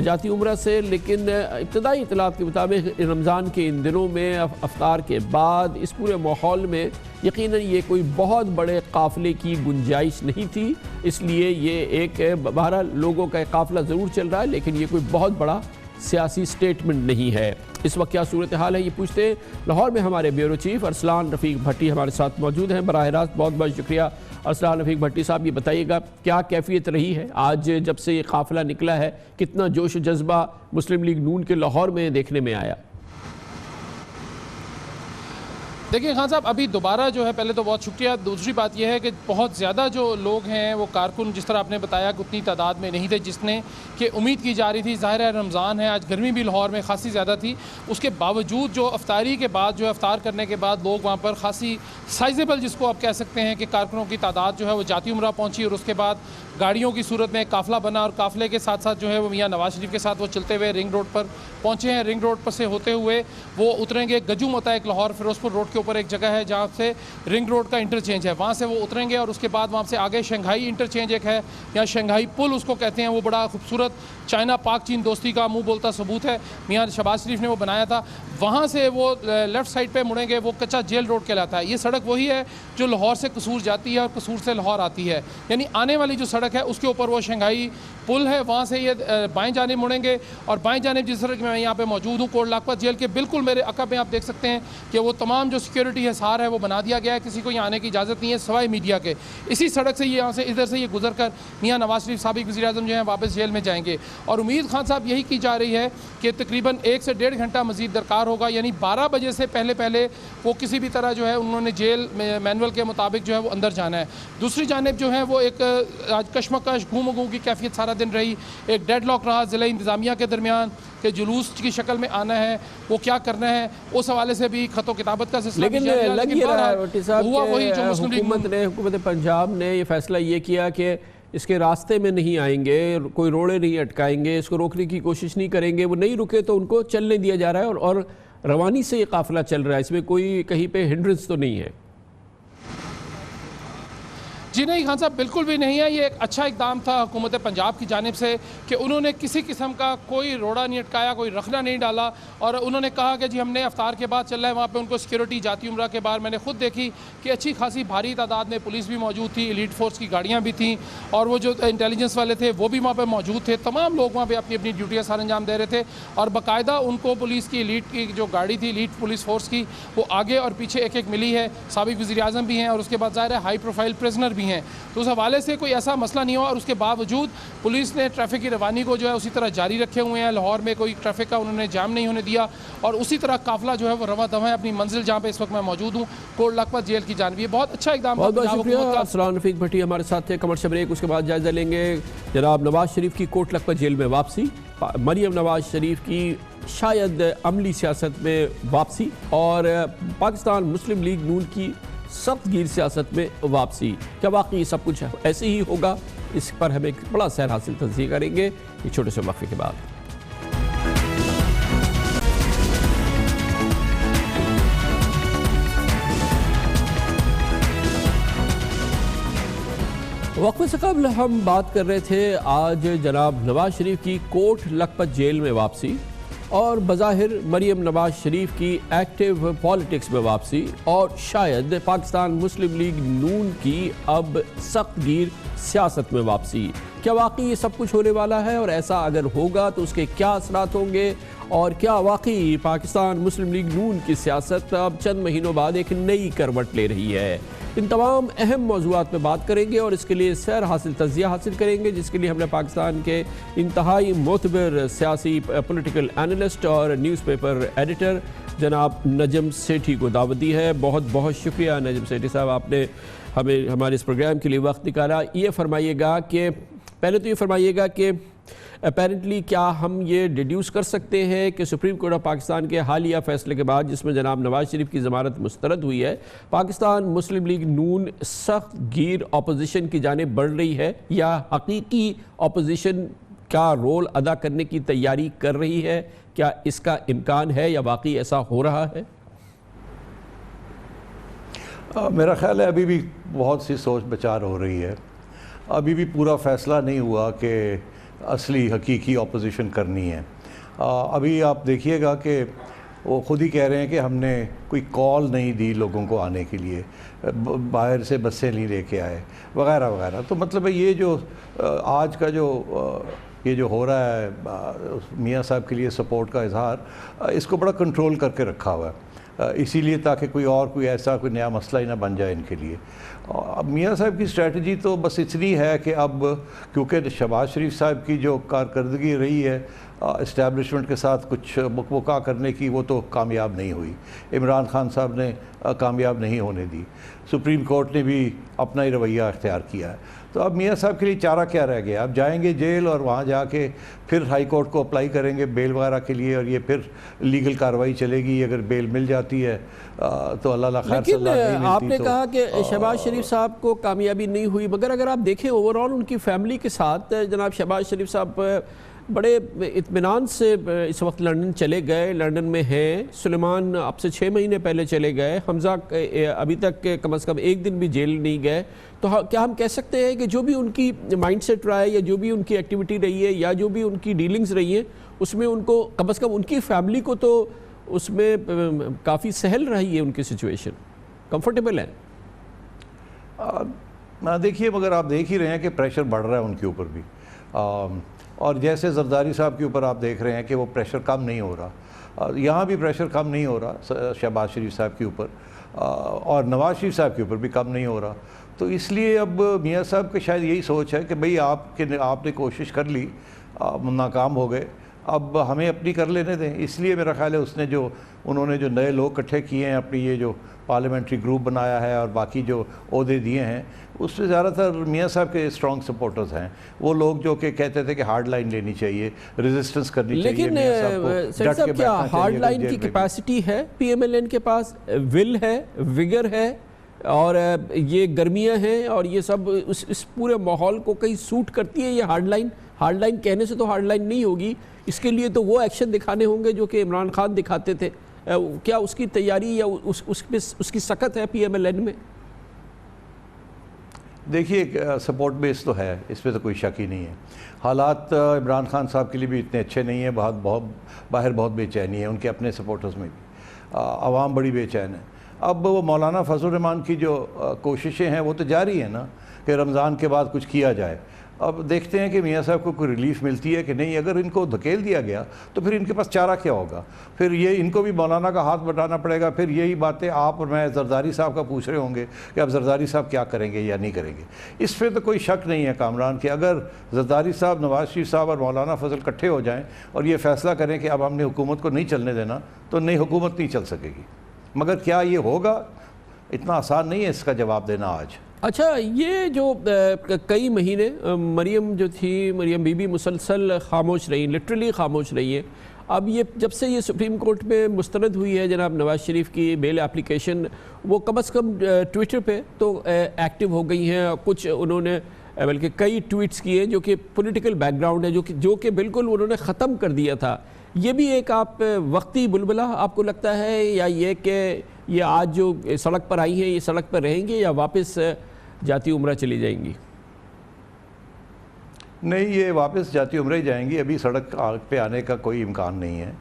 جاتی عمرہ سے، لیکن ابتدائی اطلاعات کے مطابق رمضان کے ان دنوں میں افطار کے بعد اس پورے ماحول میں یقیناً یہ کوئی بہت بڑے قافلے کی گنجائش نہیں تھی، اس لیے یہ ایک بہرحال لوگوں کا ایک قافلہ ضرور چل رہا ہے، لیکن یہ کوئی بہت بڑا سیاسی سٹیٹمنٹ نہیں ہے۔ اس وقت کیا صورتحال ہے یہ پوچھتے ہیں لاہور میں ہمارے بیورو چیف ارسلان رفیق بھٹی ہمارے ساتھ موجود ہیں براہ راست۔ بہت بہت شکریہ ارسلان رفیق بھٹی صاحب، یہ بتائیے گا کیا کیفیت رہی ہے آج جب سے یہ قافلہ نکلا ہے، کتنا جوش و جذبہ مسلم لیگ نون کے لاہور میں دیکھنے میں آیا؟ دیکھیں خان صاحب، ابھی دوبارہ جو ہے پہلے تو بہت شکریہ، دوسری بات یہ ہے کہ بہت زیادہ جو لوگ ہیں وہ کارکن جس طرح آپ نے بتایا کہ اتنی تعداد میں نہیں تھے جس نے کہ امید کی جا رہی تھی۔ ظاہر ہے رمضان ہے، آج گرمی بھی لاہور میں خاصی زیادہ تھی، اس کے باوجود جو افطاری کے بعد جو افطار کرنے کے بعد لوگ وہاں پر خاصی سائزیبل جس کو آپ کہہ سکتے ہیں کہ کارکنوں کی تعداد جو ہے وہ جاتی عمرہ پہنچی، اور اس کے بعد گاڑیوں کی صورت میں قافلہ بنا، اور قافلے کے ساتھ ساتھ جو ہے وہ میاں نواز شریف کے ساتھ وہ چلتے ہوئے رنگ روڈ پر پہنچے ہیں۔ رنگ روڈ پر سے ہوتے ہوئے وہ اتریں گے گجو متائق لاہور فیروزپور روڈ کے اوپر ایک جگہ ہے جہاں سے رنگ روڈ کا انٹرچینج ہے، وہاں سے وہ اتریں گے، اور اس کے بعد وہاں سے آگے شنگھائی انٹرچینج ایک ہے یا شنگھائی پل اس کو کہتے ہیں، وہ بڑا خوبصورت چائنا پاک چین دوستی کا منہ بولتا ثبوت ہے، میاں شہباز شریف نے وہ بنایا تھا۔ وہاں سے وہ لیفٹ سائڈ پہ مڑیں گے، وہ کچا جیل روڈ کہلاتا ہے۔ یہ سڑک وہی ہے جو لاہور سے قصور جاتی ہے اور قصور سے لاہور آتی ہے، یعنی آنے والی جو سڑک ہے اس کے اوپر وہ شنگھائی پل ہے، وہاں سے یہ بائیں جانب مڑیں گے، اور بائیں جانب جس طرح میں یہاں پہ موجود ہوں کوٹ لاکھپت جیل کے بالکل میرے عقب میں آپ دیکھ سکتے ہیں کہ وہ تمام جو سیکیورٹی حصار ہے وہ بنا دیا گیا ہے، کسی کو یہاں آنے کی اجازت نہیں ہے سوائے میڈیا کے۔ اسی سڑک سے یہاں سے ادھر سے یہ گزر کر میاں نواز شریف سابق وزیر اعظم جو ہیں واپس جیل میں جائیں گے، اور امید خان صاحب یہی کی جا رہی ہے کہ تقریباً 1 سے 1.5 گھنٹہ مزید درکار ہوگا، یعنی 12 بجے سے پہلے وہ کسی بھی طرح جو ہے انہوں نے جیل مینول کے مطابق جو ہے وہ اندر جانا ہے۔ دوسری جانب جو ہے وہ ایک آج کشمکش گھوم گھوم کی کیفیت سارا دن رہی، ایک ڈیڈ لاک رہا ضلع انتظامیہ کے درمیان کہ جلوس کی شکل میں آنا ہے، وہ کیا کرنا ہے، اس حوالے سے بھی خط و کتابت کا سلسلہ لیکن لگ یہ رہا ہے وٹی صاحب کہ حکومت پنجاب نے یہ فیصلہ یہ کیا کہ اس کے راستے میں نہیں آئیں گے، کوئی روڑے نہیں اٹکائیں گے، اس کو روکنے کی کوشش نہیں کریں گے، وہ نہیں رکے تو ان کو چلنے دیا جا رہا ہے، اور روانی سے یہ قافلہ چل رہا ہے، اس میں کوئی کہیں پہ ہنڈرنس تو نہیں ہے؟ جی نہیں خان صاحب، بالکل بھی نہیں ہے۔ یہ ایک اچھا اقدام تھا حکومت پنجاب کی جانب سے کہ انہوں نے کسی قسم کا کوئی روڑا نہیں اٹکایا، کوئی رخنہ نہیں ڈالا، اور انہوں نے کہا کہ جی ہم نے افطار کے بعد چل رہا ہے۔ وہاں پہ ان کو سیکیورٹی جاتی عمرہ کے بعد میں نے خود دیکھی کہ اچھی خاصی بھاری تعداد میں پولیس بھی موجود تھی، ایلیٹ فورس کی گاڑیاں بھی تھیں، اور وہ جو انٹیلیجنس والے تھے وہ بھی وہاں پہ موجود تھے، تمام لوگ وہاں پہ اپنی اپنی ڈیوٹیاں سر انجام دے رہے تھے، اور باقاعدہ ان کو پولیس کی ایلیٹ کی جو گاڑی تھی، ایلیٹ پولیس فورس کی، وہ آگے اور پیچھے ایک ایک ملی ہے، سابق وزیر اعظم بھی ہیں، اور اس کے بعد ظاہر ہے ہائی پروفائل پریزنر بھی بھی ہیں, تو اس حوالے سے کوئی ایسا مسئلہ نہیں ہوا. اور اس کے باوجود پولیس نے ٹریفک کی روانی کو جو ہے اسی طرح جاری رکھے ہوئے ہیں. لاہور میں کوئی ٹریفک کا انہوں نے جام نہیں ہونے دیا, اور اسی طرح قافلہ جو ہے وہ رواں دواں ہے اپنی منزل جہاں پہ اس وقت میں موجود ہوں, کوٹ لکھپت جیل کی جانب. یہ بہت اچھا اقدام. بہت بہت شکریہ. افسران رفیق بھٹی ہمارے ساتھ تھے. کمرشل بریک, اس کے بعد جائزہ لیں گے جناب نواز شریف کی کوٹ لکھپت جیل میں واپسی, مریم نواز شریف کی شاید عملی سیاست میں واپسی, اور پاکستان مسلم لیگ نون کی سخت گیر سیاست میں واپسی. کیا واقعی سب کچھ ایسے ہی ہوگا؟ اس پر ہم ایک بڑا سیر حاصل تجزیہ کریں گے ایک چھوٹے سے وقفے کے بعد. وقفے سے قبل ہم بات کر رہے تھے آج جناب نواز شریف کی کوٹ لکھپت جیل میں واپسی, اور بظاہر مریم نواز شریف کی ایکٹیو پالیٹکس میں واپسی, اور شاید پاکستان مسلم لیگ نون کی اب سخت گیر سیاست میں واپسی. کیا واقعی یہ سب کچھ ہونے والا ہے؟ اور ایسا اگر ہوگا تو اس کے کیا اثرات ہوں گے؟ اور کیا واقعی پاکستان مسلم لیگ نون کی سیاست اب چند مہینوں بعد ایک نئی کروٹ لے رہی ہے؟ ان تمام اہم موضوعات پہ بات کریں گے, اور اس کے لیے سیر حاصل تجزیہ حاصل کریں گے, جس کے لیے ہم نے پاکستان کے انتہائی معتبر سیاسی پولیٹیکل اینالسٹ اور نیوز پیپر ایڈیٹر جناب نجم سیٹھی کو دعوت دی ہے. بہت بہت شکریہ نجم سیٹھی صاحب, آپ نے ہمیں ہمارے اس پروگرام کے لیے وقت نکالا. یہ فرمائیے گا کہ پہلے تو یہ فرمائیے گا کہ اپیرنٹلی کیا ہم یہ ڈیڈیوس کر سکتے ہیں کہ سپریم کورٹ آف پاکستان کے حالیہ فیصلے کے بعد جس میں جناب نواز شریف کی ضمانت مسترد ہوئی ہے, پاکستان مسلم لیگ نون سخت گیر اپوزیشن کی جانب بڑھ رہی ہے, یا حقیقی اپوزیشن کا رول ادا کرنے کی تیاری کر رہی ہے؟ کیا اس کا امکان ہے یا واقعی ایسا ہو رہا ہے؟ میرا خیال ہے ابھی بھی بہت سی سوچ بچار ہو رہی ہے. ابھی بھی پورا فیصلہ نہیں ہوا کہ اصلی حقیقی اپوزیشن کرنی ہے. ابھی آپ دیکھیے گا کہ وہ خود ہی کہہ رہے ہیں کہ ہم نے کوئی کال نہیں دی لوگوں کو آنے کے لیے, باہر سے بسیں نہیں لے کے آئے وغیرہ وغیرہ. تو مطلب ہے یہ جو آج کا یہ جو ہو رہا ہے میاں صاحب کے لیے سپورٹ کا اظہار, اس کو بڑا کنٹرول کر کے رکھا ہوا ہے, اسی لیے تاکہ کوئی ایسا کوئی نیا مسئلہ ہی نہ بن جائے ان کے لیے. اب میاں صاحب کی اسٹریٹجی تو بس اتنی ہے کہ اب کیونکہ شہباز شریف صاحب کی جو کارکردگی رہی ہے اسٹیبلشمنٹ کے ساتھ کچھ مکوکا کرنے کی, وہ تو کامیاب نہیں ہوئی. عمران خان صاحب نے کامیاب نہیں ہونے دی, سپریم کورٹ نے بھی اپنا ہی رویہ اختیار کیا ہے. تو اب میاں صاحب کے لیے چارہ کیا رہ گیا؟ اب جائیں گے جیل اور وہاں جا کے پھر ہائی کورٹ کو اپلائی کریں گے بیل وغیرہ کے لیے, اور یہ پھر لیگل کارروائی چلے گی. اگر بیل مل جاتی ہے تو اللہ خیر صلی اللہ نہیں ملتی. آپ نے کہا کہ شہباز شریف صاحب کو کامیابی نہیں ہوئی, مگر اگر آپ دیکھیں اوور آل ان کی فیملی کے ساتھ جناب شہباز شریف صاحب بڑے اطمینان سے اس وقت لندن چلے گئے, لندن میں ہیں. سلیمان اب سے 6 مہینے پہلے چلے گئے. حمزہ ابھی تک کم از کم ایک دن بھی جیل نہیں گئے. تو کیا ہم کہہ سکتے ہیں کہ جو بھی ان کی مائنڈ سیٹ رہا ہے, یا جو بھی ان کی ایکٹیویٹی رہی ہے, یا جو بھی ان کی ڈیلنگز رہی ہیں, اس میں ان کو کم از کم ان کی فیملی کو تو اس میں کافی سہل رہی ہے ان کی سچویشن, کمفرٹیبل ہے؟ دیکھیے مگر آپ دیکھ ہی رہے ہیں کہ پریشر بڑھ رہا ہے ان کے اوپر بھی, اور جیسے زرداری صاحب کے اوپر آپ دیکھ رہے ہیں کہ وہ پریشر کم نہیں ہو رہا, یہاں بھی پریشر کم نہیں ہو رہا شہباز شریف صاحب کے اوپر, اور نواز شریف صاحب کے اوپر بھی کم نہیں ہو رہا. تو اس لیے اب میاں صاحب کی شاید یہی سوچ ہے کہ بھئی آپ نے کوشش کر لی, ناکام ہو گئے, اب ہمیں اپنی کر لینے دیں. اس لیے میرا خیال ہے انہوں نے جو نئے لوگ اکٹھے کیے ہیں, اپنی یہ جو پارلیمنٹری گروپ بنایا ہے اور باقی جو عہدے دیے ہیں, اس میں زیادہ تر میاں صاحب کے اسٹرانگ سپورٹرز ہیں. وہ لوگ جو کہ کہتے تھے کہ ہارڈ لائن لینی چاہیے, ریزسٹنس کرنی چاہیے. لیکن سیٹ صاحب کیا ہارڈ لائن کی کیپیسٹی ہے پی ایم ایل این کے پاس؟ ول ہے, وگر ہے, اور یہ گرمیاں ہیں, اور یہ سب اس پورے ماحول کو کہیں سوٹ کرتی ہے یہ ہارڈ لائن؟ ہارڈ لائن کہنے سے تو ہارڈ لائن نہیں ہوگی, اس کے لیے تو وہ ایکشن دکھانے ہوں گے جو کہ عمران خان دکھاتے تھے. کیا اس کی تیاری یا اس کی سخت ہے پی ایم ایل این میں؟ دیکھیے سپورٹ بیس تو ہے, اس پہ تو کوئی شک ہی نہیں ہے. حالات عمران خان صاحب کے لیے بھی اتنے اچھے نہیں ہیں, باہر بہت بے چینی ہے ان کے اپنے سپورٹرز میں بھی, عوام بڑی بے چین ہے. اب وہ مولانا فضل الرحمان کی جو کوششیں ہیں وہ تو جاری ہیں نا, کہ رمضان کے بعد کچھ کیا جائے. اب دیکھتے ہیں کہ میاں صاحب کو کوئی ریلیف ملتی ہے کہ نہیں. اگر ان کو دھکیل دیا گیا تو پھر ان کے پاس چارہ کیا ہوگا؟ پھر یہ ان کو بھی مولانا کا ہاتھ بٹانا پڑے گا. پھر یہی باتیں آپ اور میں زرداری صاحب کا پوچھ رہے ہوں گے کہ اب زرداری صاحب کیا کریں گے یا نہیں کریں گے. اس پہ تو کوئی شک نہیں ہے کامران کہ اگر زرداری صاحب، نواز شریف صاحب اور مولانا فضل اکٹھے ہو جائیں اور یہ فیصلہ کریں کہ اب ہم نے حکومت کو نہیں چلنے دینا، تو نئی حکومت نہیں چل سکے گی. مگر کیا یہ ہوگا؟ اتنا آسان نہیں ہے اس کا جواب دینا آج. اچھا، یہ جو کئی مہینے مریم جو تھی، مریم بی بی مسلسل خاموش رہی، لٹرلی خاموش رہی ہے. اب یہ جب سے یہ سپریم کورٹ میں مسترد ہوئی ہے جناب نواز شریف کی بیل اپلیکیشن، وہ کم از کم ٹویٹر پہ تو ایکٹیو ہو گئی ہیں. کچھ انہوں نے بلکہ کئی ٹویٹس کیے جو کہ پولیٹیکل بیک گراؤنڈ ہے، جو کہ بالکل انہوں نے ختم کر دیا تھا. یہ بھی ایک آپ وقتی بلبلہ آپ کو لگتا ہے، یا یہ کہ یہ آج جو سڑک پر آئی ہیں یہ سڑک پر رہیں گے یا واپس جاتی عمرہ چلی جائیں گی؟ نہیں، یہ واپس جاتی عمرہ ہی جائیں گی. ابھی سڑک پہ آنے کا کوئی امکان نہیں ہے.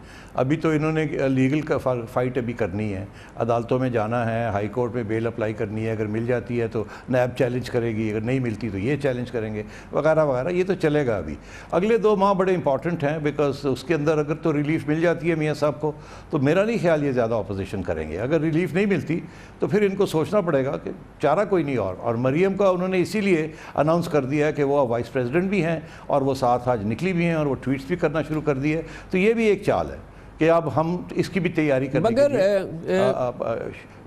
ابھی تو انہوں نے لیگل کا فائٹ ابھی کرنی ہے، عدالتوں میں جانا ہے، ہائی کورٹ میں بیل اپلائی کرنی ہے. اگر مل جاتی ہے تو نیب چیلنج کرے گی، اگر نہیں ملتی تو یہ چیلنج کریں گے وغیرہ وغیرہ. یہ تو چلے گا. ابھی اگلے 2 ماہ بڑے امپورٹنٹ ہیں، بیکاز اس کے اندر اگر تو ریلیف مل جاتی ہے میاں صاحب کو تو میرا نہیں خیال یہ زیادہ اپوزیشن کریں گے. اگر ریلیف نہیں ملتی تو پھر ان کو سوچنا پڑے گا کہ چارہ کوئی نہیں. اور مریم کا انہوں نے اسی لیے اناؤنس کر دیا ہے کہ وہ وائس پریزیڈنٹ بھی ہیں اور وہ ساتھ آج نکلی بھی ہیں اور وہ ٹویٹس بھی کرنا شروع کر دی ہے. تو یہ بھی ایک چال ہے کہ اب ہم اس کی بھی تیاری کرنے کے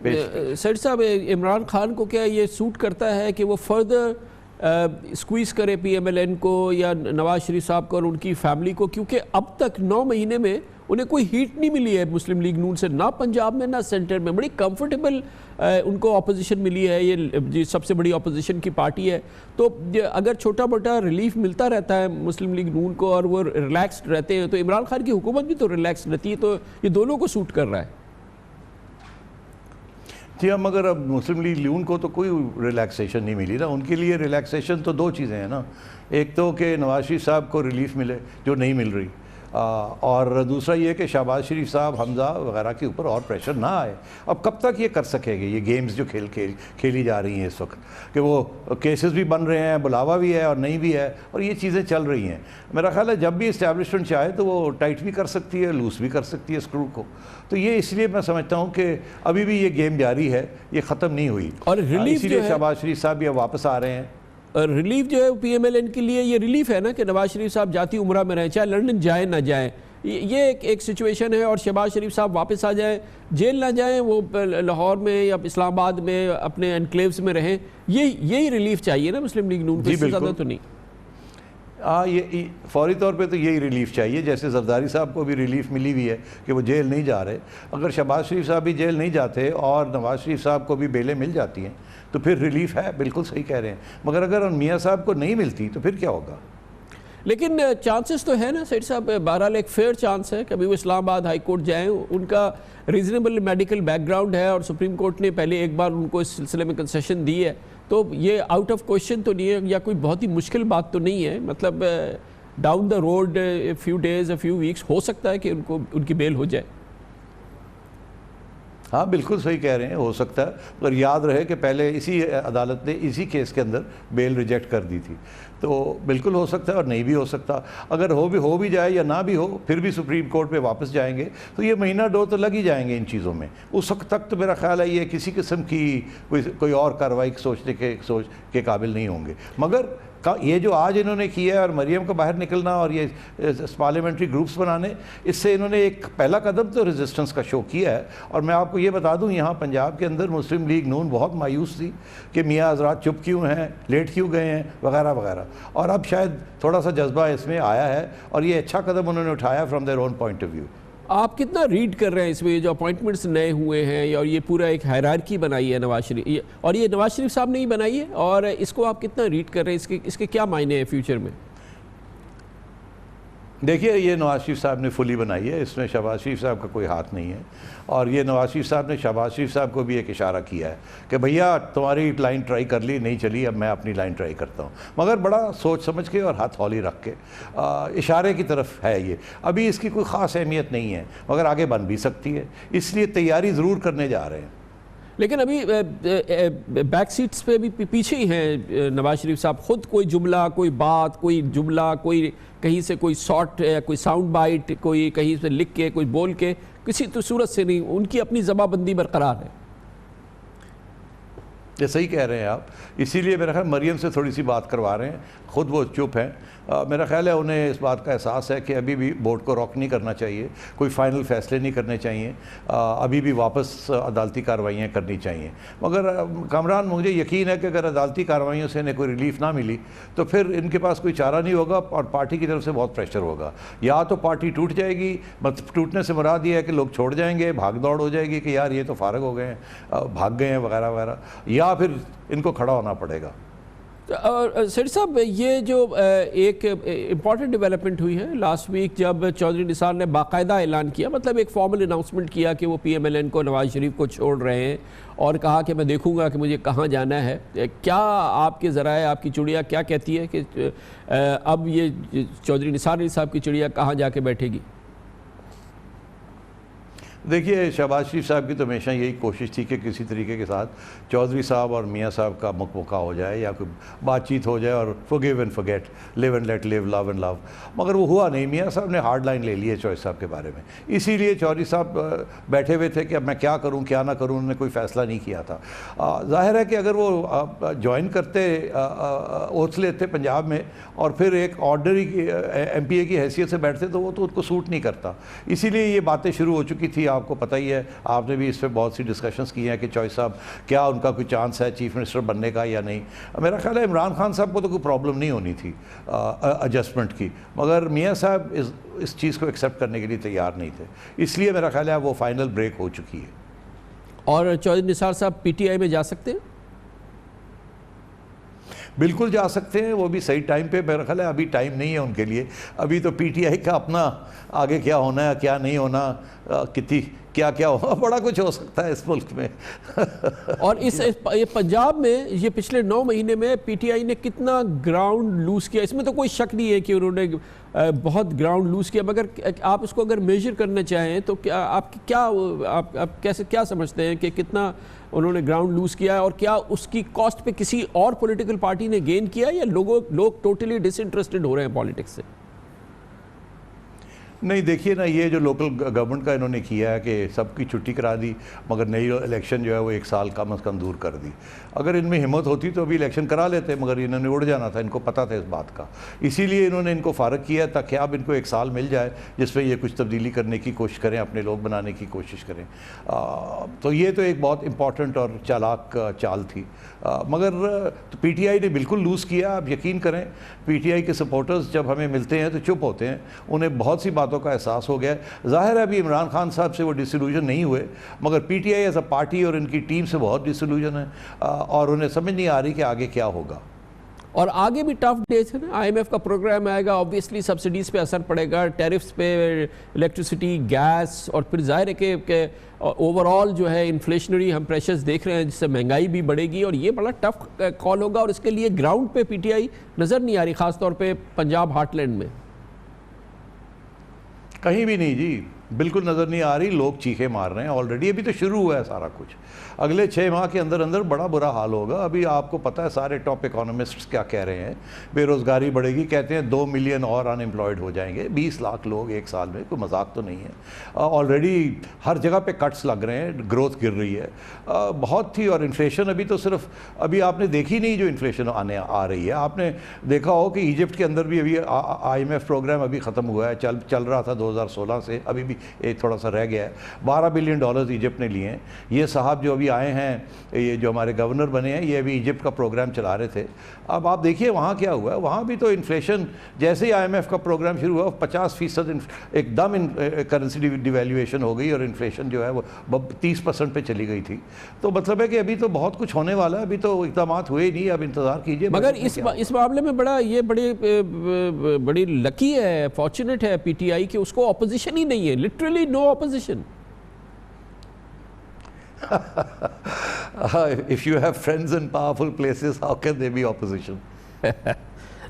مگر سیٹ صاحب، عمران خان کو کیا یہ سوٹ کرتا ہے کہ وہ فردر سکویز کرے پی ایم ایل این کو یا نواز شریف صاحب کو اور ان کی فیملی کو؟ کیونکہ اب تک 9 مہینے میں انہیں کوئی ہیٹ نہیں ملی ہے مسلم لیگ نون سے، نہ پنجاب میں نہ سینٹر میں. بڑی کمفرٹیبل ان کو اپوزیشن ملی ہے. یہ سب سے بڑی اپوزیشن کی پارٹی ہے. تو اگر چھوٹا موٹا ریلیف ملتا رہتا ہے مسلم لیگ نون کو اور وہ ریلیکسڈ رہتے ہیں تو عمران خان کی حکومت بھی تو ریلیکس رہتی ہے. تو یہ دونوں کو سوٹ کر رہا ہے. جی ہاں، مگر اب مسلم لیگ نون کو تو کوئی ریلیکسیشن نہیں ملی نا. ان کے لیے ریلیکسیشن تو 2 چیزیں ہیں نا. ایک تو کہ نواز شریف صاحب کو ریلیف ملے جو نہیں مل رہی، اور دوسرا یہ کہ شہباز شریف صاحب، حمزہ وغیرہ کے اوپر اور پریشر نہ آئے. اب کب تک یہ کر سکے گے یہ گیمز جو کھیلی جا رہی ہیں اس وقت، کہ وہ کیسز بھی بن رہے ہیں، بلاوا بھی ہے اور نہیں بھی ہے، اور یہ چیزیں چل رہی ہیں. میرا خیال ہے جب بھی اسٹیبلشمنٹ چاہے تو وہ ٹائٹ بھی کر سکتی ہے، لوس بھی کر سکتی ہے اسکرو کو. تو یہ اس لیے میں سمجھتا ہوں کہ ابھی بھی یہ گیم جاری ہے، یہ ختم نہیں ہوئی. اور اسی لیے شہباز شریف صاحب بھی اب واپس آ رہے ہیں. ریلیف جو ہے پی ایم ایل این کے لیے یہ ریلیف ہے نا کہ نواز شریف صاحب جاتی عمرہ میں رہیں، چاہے لندن جائیں نہ جائیں. یہ ایک سچویشن ہے. اور شہباز شریف صاحب واپس آ جائیں، جیل نہ جائیں، وہ لاہور میں یا اسلام آباد میں اپنے انکلیوز میں رہیں. یہی ریلیف چاہیے نا مسلم لیگ نون کو، اس سے زیادہ تو نہیں. یہ فوری طور پہ تو یہی ریلیف چاہیے. جیسے زرداری صاحب کو بھی ریلیف ملی ہوئی ہے کہ وہ جیل نہیں جا رہے. اگر شہباز شریف صاحب بھی جیل نہیں جاتے اور نواز شریف صاحب کو بھی بیلیں مل جاتی ہیں تو پھر ریلیف ہے. بالکل صحیح کہہ رہے ہیں. مگر اگر میاں صاحب کو نہیں ملتی تو پھر کیا ہوگا؟ لیکن چانسز تو ہے نا سیٹ صاحب، بہرحال ایک فیئر چانس ہے کہ ابھی وہ اسلام آباد ہائی کورٹ جائیں. ان کا ریزنیبل میڈیکل بیک گراؤنڈ ہے اور سپریم کورٹ نے پہلے ایک بار ان کو اس سلسلے میں کنسیشن دی ہے. تو یہ آؤٹ آف کوشچن تو نہیں ہے یا کوئی بہت ہی مشکل بات تو نہیں ہے. مطلب down the road few days few weeks ہو سکتا ہے کہ ان کی بیل ہو جائے. ہاں بالکل صحیح کہہ رہے ہیں، ہو سکتا ہے. پر یاد رہے کہ پہلے اسی عدالت نے اسی کیس کے اندر بیل ریجیکٹ کر دی تھی. تو بالکل ہو سکتا ہے اور نہیں بھی ہو سکتا. اگر ہو بھی جائے یا نہ بھی ہو پھر بھی سپریم کورٹ پہ واپس جائیں گے تو یہ مہینہ 2 تو لگ ہی جائیں گے ان چیزوں میں. اس وقت تک تو میرا خیال ہے یہ کسی قسم کی کوئی اور کارروائی سوچ کے قابل نہیں ہوں گے. مگر یہ جو آج انہوں نے کیا ہے اور مریم کو باہر نکلنا اور یہ پارلیمنٹری گروپس بنانے، اس سے انہوں نے ایک پہلا قدم تو ریزسٹنس کا شو کیا ہے. اور میں آپ کو یہ بتا دوں یہاں پنجاب کے اندر مسلم لیگ نون بہت مایوس تھی کہ میاں حضرات چپ کیوں ہیں، لیٹ کیوں گئے ہیں وغیرہ وغیرہ. اور اب شاید تھوڑا سا جذبہ اس میں آیا ہے اور یہ اچھا قدم انہوں نے اٹھایا from their own point of view. آپ کتنا ریڈ کر رہے ہیں اس میں جو اپوائنٹمنٹس نئے ہوئے ہیں اور یہ پورا ایک ہائرارکی بنائی ہے نواز شریف، اور یہ نواز شریف صاحب نے ہی بنائی ہے، اور اس کو آپ کتنا ریڈ کر رہے ہیں، اس کے کیا معنی ہیں فیوچر میں؟ دیکھیے یہ نواز شریف صاحب نے فلی بنائی ہے، اس میں شہباز شریف صاحب کا کوئی ہاتھ نہیں ہے. اور یہ نواز شریف صاحب نے شہباز شریف صاحب کو بھی ایک اشارہ کیا ہے کہ بھیا تمہاری لائن ٹرائی کر لی، نہیں چلی، اب میں اپنی لائن ٹرائی کرتا ہوں. مگر بڑا سوچ سمجھ کے اور ہاتھ ہولی رکھ کے اشارے کی طرف ہے. یہ ابھی اس کی کوئی خاص اہمیت نہیں ہے مگر آگے بن بھی سکتی ہے، اس لیے تیاری ضرور کرنے جا رہے ہیں. لیکن ابھی بیک سیٹس پہ بھی پیچھے ہی ہیں نواز شریف صاحب. خود کوئی جملہ, کوئی بات, کوئی جملہ, کوئی کہیں سے کوئی شارٹ, کوئی ساؤنڈ بائٹ, کوئی کہیں سے لکھ کے, کوئی بول کے, کسی تو صورت سے نہیں. ان کی اپنی زبان بندی برقرار ہے. یہ صحیح کہہ رہے ہیں آپ. اسی لیے میرا خیال مریم سے تھوڑی سی بات کروا رہے ہیں, خود وہ چپ ہیں. میرا خیال ہے انہیں اس بات کا احساس ہے کہ ابھی بھی بورڈ کو روک نہیں کرنا چاہیے, کوئی فائنل فیصلے نہیں کرنے چاہیے, ابھی بھی واپس عدالتی کارروائیاں کرنی چاہیے. مگر کامران, مجھے یقین ہے کہ اگر عدالتی کارروائیوں سے انہیں کوئی ریلیف نہ ملی تو پھر ان کے پاس کوئی چارہ نہیں ہوگا اور پارٹی کی طرف سے بہت پریشر ہوگا. یا تو پارٹی ٹوٹ جائے گی, مطلب ٹوٹنے سے مراد یہ ہے کہ لوگ چھوڑ جائیں گے, بھاگ دوڑ ہو جائے گی کہ یار یہ تو فارغ ہو گئے ہیں, بھاگ گئے ہیں وغیرہ وغیرہ, یا پھر ان کو کھڑا ہونا پڑے گا. اور سیٹھی صاحب, یہ جو ایک امپورٹنٹ ڈیولپمنٹ ہوئی ہے لاسٹ ویک جب چودھری نثار نے باقاعدہ اعلان کیا, مطلب ایک فارمل اناؤنسمنٹ کیا کہ وہ پی ایم ایل این کو, نواز شریف کو چھوڑ رہے ہیں, اور کہا کہ میں دیکھوں گا کہ مجھے کہاں جانا ہے. کیا آپ کے ذرائع, آپ کی چڑیا کیا کہتی ہے کہ اب یہ چودھری نثار علی صاحب کی چڑیا کہاں جا کے بیٹھے گی؟ دیکھیے, شہباز شریف صاحب کی تو ہمیشہ یہی کوشش تھی کہ کسی طریقے کے ساتھ چودھری صاحب اور میاں صاحب کا مکمکہ ہو جائے یا کوئی بات چیت ہو جائے اور forgive and forget, live and let live, love and love. مگر وہ ہوا نہیں. میاں صاحب نے ہارڈ لائن لے لی ہے چودھری صاحب کے بارے میں. اسی لیے چودھری صاحب بیٹھے ہوئے تھے کہ اب میں کیا کروں کیا نہ کروں, انہوں نے کوئی فیصلہ نہیں کیا تھا. ظاہر ہے کہ اگر وہ جوائن کرتے, اوتھ لیتے پنجاب میں اور پھر ایک آرڈنری ایم پی اے کی حیثیت سے بیٹھتے تو وہ تو ان کو سوٹ نہیں کرتا. اسی لیے یہ باتیں شروع ہو چکی تھی. آپ کو پتہ ہی ہے, آپ نے بھی اس پہ بہت سی ڈسکشنز کی ہیں کہ چوہدری صاحب کیا ان کا کوئی چانس ہے چیف منسٹر بننے کا یا نہیں. میرا خیال ہے عمران خان صاحب کو تو کوئی پرابلم نہیں ہونی تھی ایڈجسٹمنٹ کی, مگر میاں صاحب اس چیز کو ایکسیپٹ کرنے کے لیے تیار نہیں تھے. اس لیے میرا خیال ہے وہ فائنل بریک ہو چکی ہے. اور چودھری نثار صاحب پی ٹی آئی میں جا سکتے ہیں؟ بالکل جا سکتے ہیں, وہ بھی صحیح ٹائم پہ. میرا خیال ہے ابھی ٹائم نہیں ہے ان کے لیے. ابھی تو پی ٹی آئی کا اپنا آگے کیا ہونا ہے کیا نہیں ہونا, کتنی کیا کیا ہو, بڑا کچھ ہو سکتا ہے اس ملک میں. اور یہ پنجاب میں یہ پچھلے 9 مہینے میں پی ٹی آئی نے کتنا گراؤنڈ لوز کیا, اس میں تو کوئی شک نہیں ہے کہ انہوں نے بہت گراؤنڈ لوز کیا. مگر آپ اس کو اگر میجر کرنا چاہیں تو آپ کیسے کیا سمجھتے ہیں کہ کتنا انہوں نے گراؤنڈ لوز کیا ہے, اور کیا اس کی کاسٹ پہ کسی اور پولیٹیکل پارٹی نے گین کیا یا لوگ ٹوٹلی ڈس انٹرسٹڈ ہو رہے ہیں پالیٹکس سے؟ نہیں, دیکھیے نا, یہ جو لوکل گورنمنٹ کا انہوں نے کیا ہے کہ سب کی چھٹی کرا دی مگر نئی الیکشن جو ہے وہ 1 سال کم از کم دور کر دی. اگر ان میں ہمت ہوتی تو ابھی الیکشن کرا لیتے, مگر انہوں نے اڑ جانا تھا, ان کو پتہ تھا اس بات کا. اسی لیے انہوں نے ان کو فارغ کیا تاکہ اب ان کو 1 سال مل جائے جس میں یہ کچھ تبدیلی کرنے کی کوشش کریں, اپنے لوگ بنانے کی کوشش کریں. تو یہ تو ایک بہت امپورٹنٹ اور چالاک چال تھی. مگر پی ٹی آئی نے بالکل لوز کیا. آپ یقین کریں, پی ٹی آئی کے سپورٹرز جب ہمیں ملتے ہیں تو چپ ہوتے ہیں, انہیں بہت سی باتوں کا احساس ہو گیا ہے. ظاہر ہے ابھی عمران خان صاحب سے وہ ڈسیلوژن نہیں ہوئے, مگر P T I as a party اور ان کی ٹیم سے بہت ڈسیلوژن ہے, اور انہیں سمجھ نہیں آ رہی کہ آگے کیا ہوگا. اور آگے بھی ٹف ڈیز ہے نا, آئی ایم ایف کا پروگرام آئے گا, آبویسلی سبسڈیز پہ اثر پڑے گا, ٹیرفز پہ, الیکٹریسٹی, گیس, اور پھر ظاہر ہے کہ اوور آل جو ہے انفلیشنری ہم پریشرز دیکھ رہے ہیں جس سے مہنگائی بھی بڑھے گی, اور یہ بڑا ٹف کال ہوگا. اور اس کے لیے گراؤنڈ پہ پی ٹی آئی نظر نہیں آ رہی, خاص طور پہ پنجاب ہارٹ لینڈ میں. کہیں بھی نہیں جی, بالکل نظر نہیں آ رہی. لوگ چیخے مار رہے ہیں آلریڈی. ابھی تو شروع ہوا ہے سارا کچھ. اگلے 6 ماہ کے اندر بڑا برا حال ہوگا. ابھی آپ کو پتہ ہے سارے ٹاپ اکانومسٹس کیا کہہ رہے ہیں, بے روزگاری بڑھے گی. کہتے ہیں 2 ملین اور ان امپلائڈ ہو جائیں گے, 20 لاکھ لوگ 1 سال میں. کوئی مذاق تو نہیں ہے. آلریڈی ہر جگہ پہ کٹس لگ رہے ہیں, گروتھ گر رہی ہے بہت تھی. اور انفلیشن ابھی تو صرف ابھی آپ نے دیکھی نہیں جو انفلیشن آ رہی ہے. آپ نے دیکھا ہو کہ ایجپٹ کے اندر بھی ابھی آئی ایم ایف پروگرام ابھی ختم ہوا ہے, چل رہا تھا 2016 سے, ابھی بھی تھوڑا سا رہ گیا ہے. $12 بلین ایجپٹ نے لیے ہیں. یہ صاحب جو ابھی آئے ہیں, یہ جو ہمارے گورنر بنے ہیں, یہ ابھی ایجپٹ کا پروگرام چلا رہے تھے. اب آپ دیکھیے وہاں کیا ہوا ہے. وہاں بھی تو انفلیشن جیسے ہی آئی ایم ایف کا پروگرام شروع ہوا 50% ایک دم کرنسی ڈیویلیویشن ہو گئی, اور انفلیشن جو ہے وہ 30% پہ چلی گئی تھی. تو مطلب ہے کہ ابھی تو بہت کچھ ہونے والا ہے, ابھی تو اقدامات ہوئے نہیں, اب انتظار کیجیے. مگر اس معاملے میں بڑی لکی ہے, فارچونیٹ ہے پی ٹی آئی کہ اس کو اپوزیشن ہی نہیں ہے, literally no opposition. If you have friends in powerful places, how can they be opposition?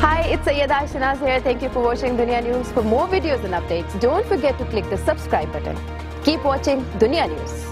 Hi, it's Sayyeda Shanaz here. Thank you for watching Dunya News. For more videos and updates, don't forget to click the subscribe button. Keep watching Dunya News.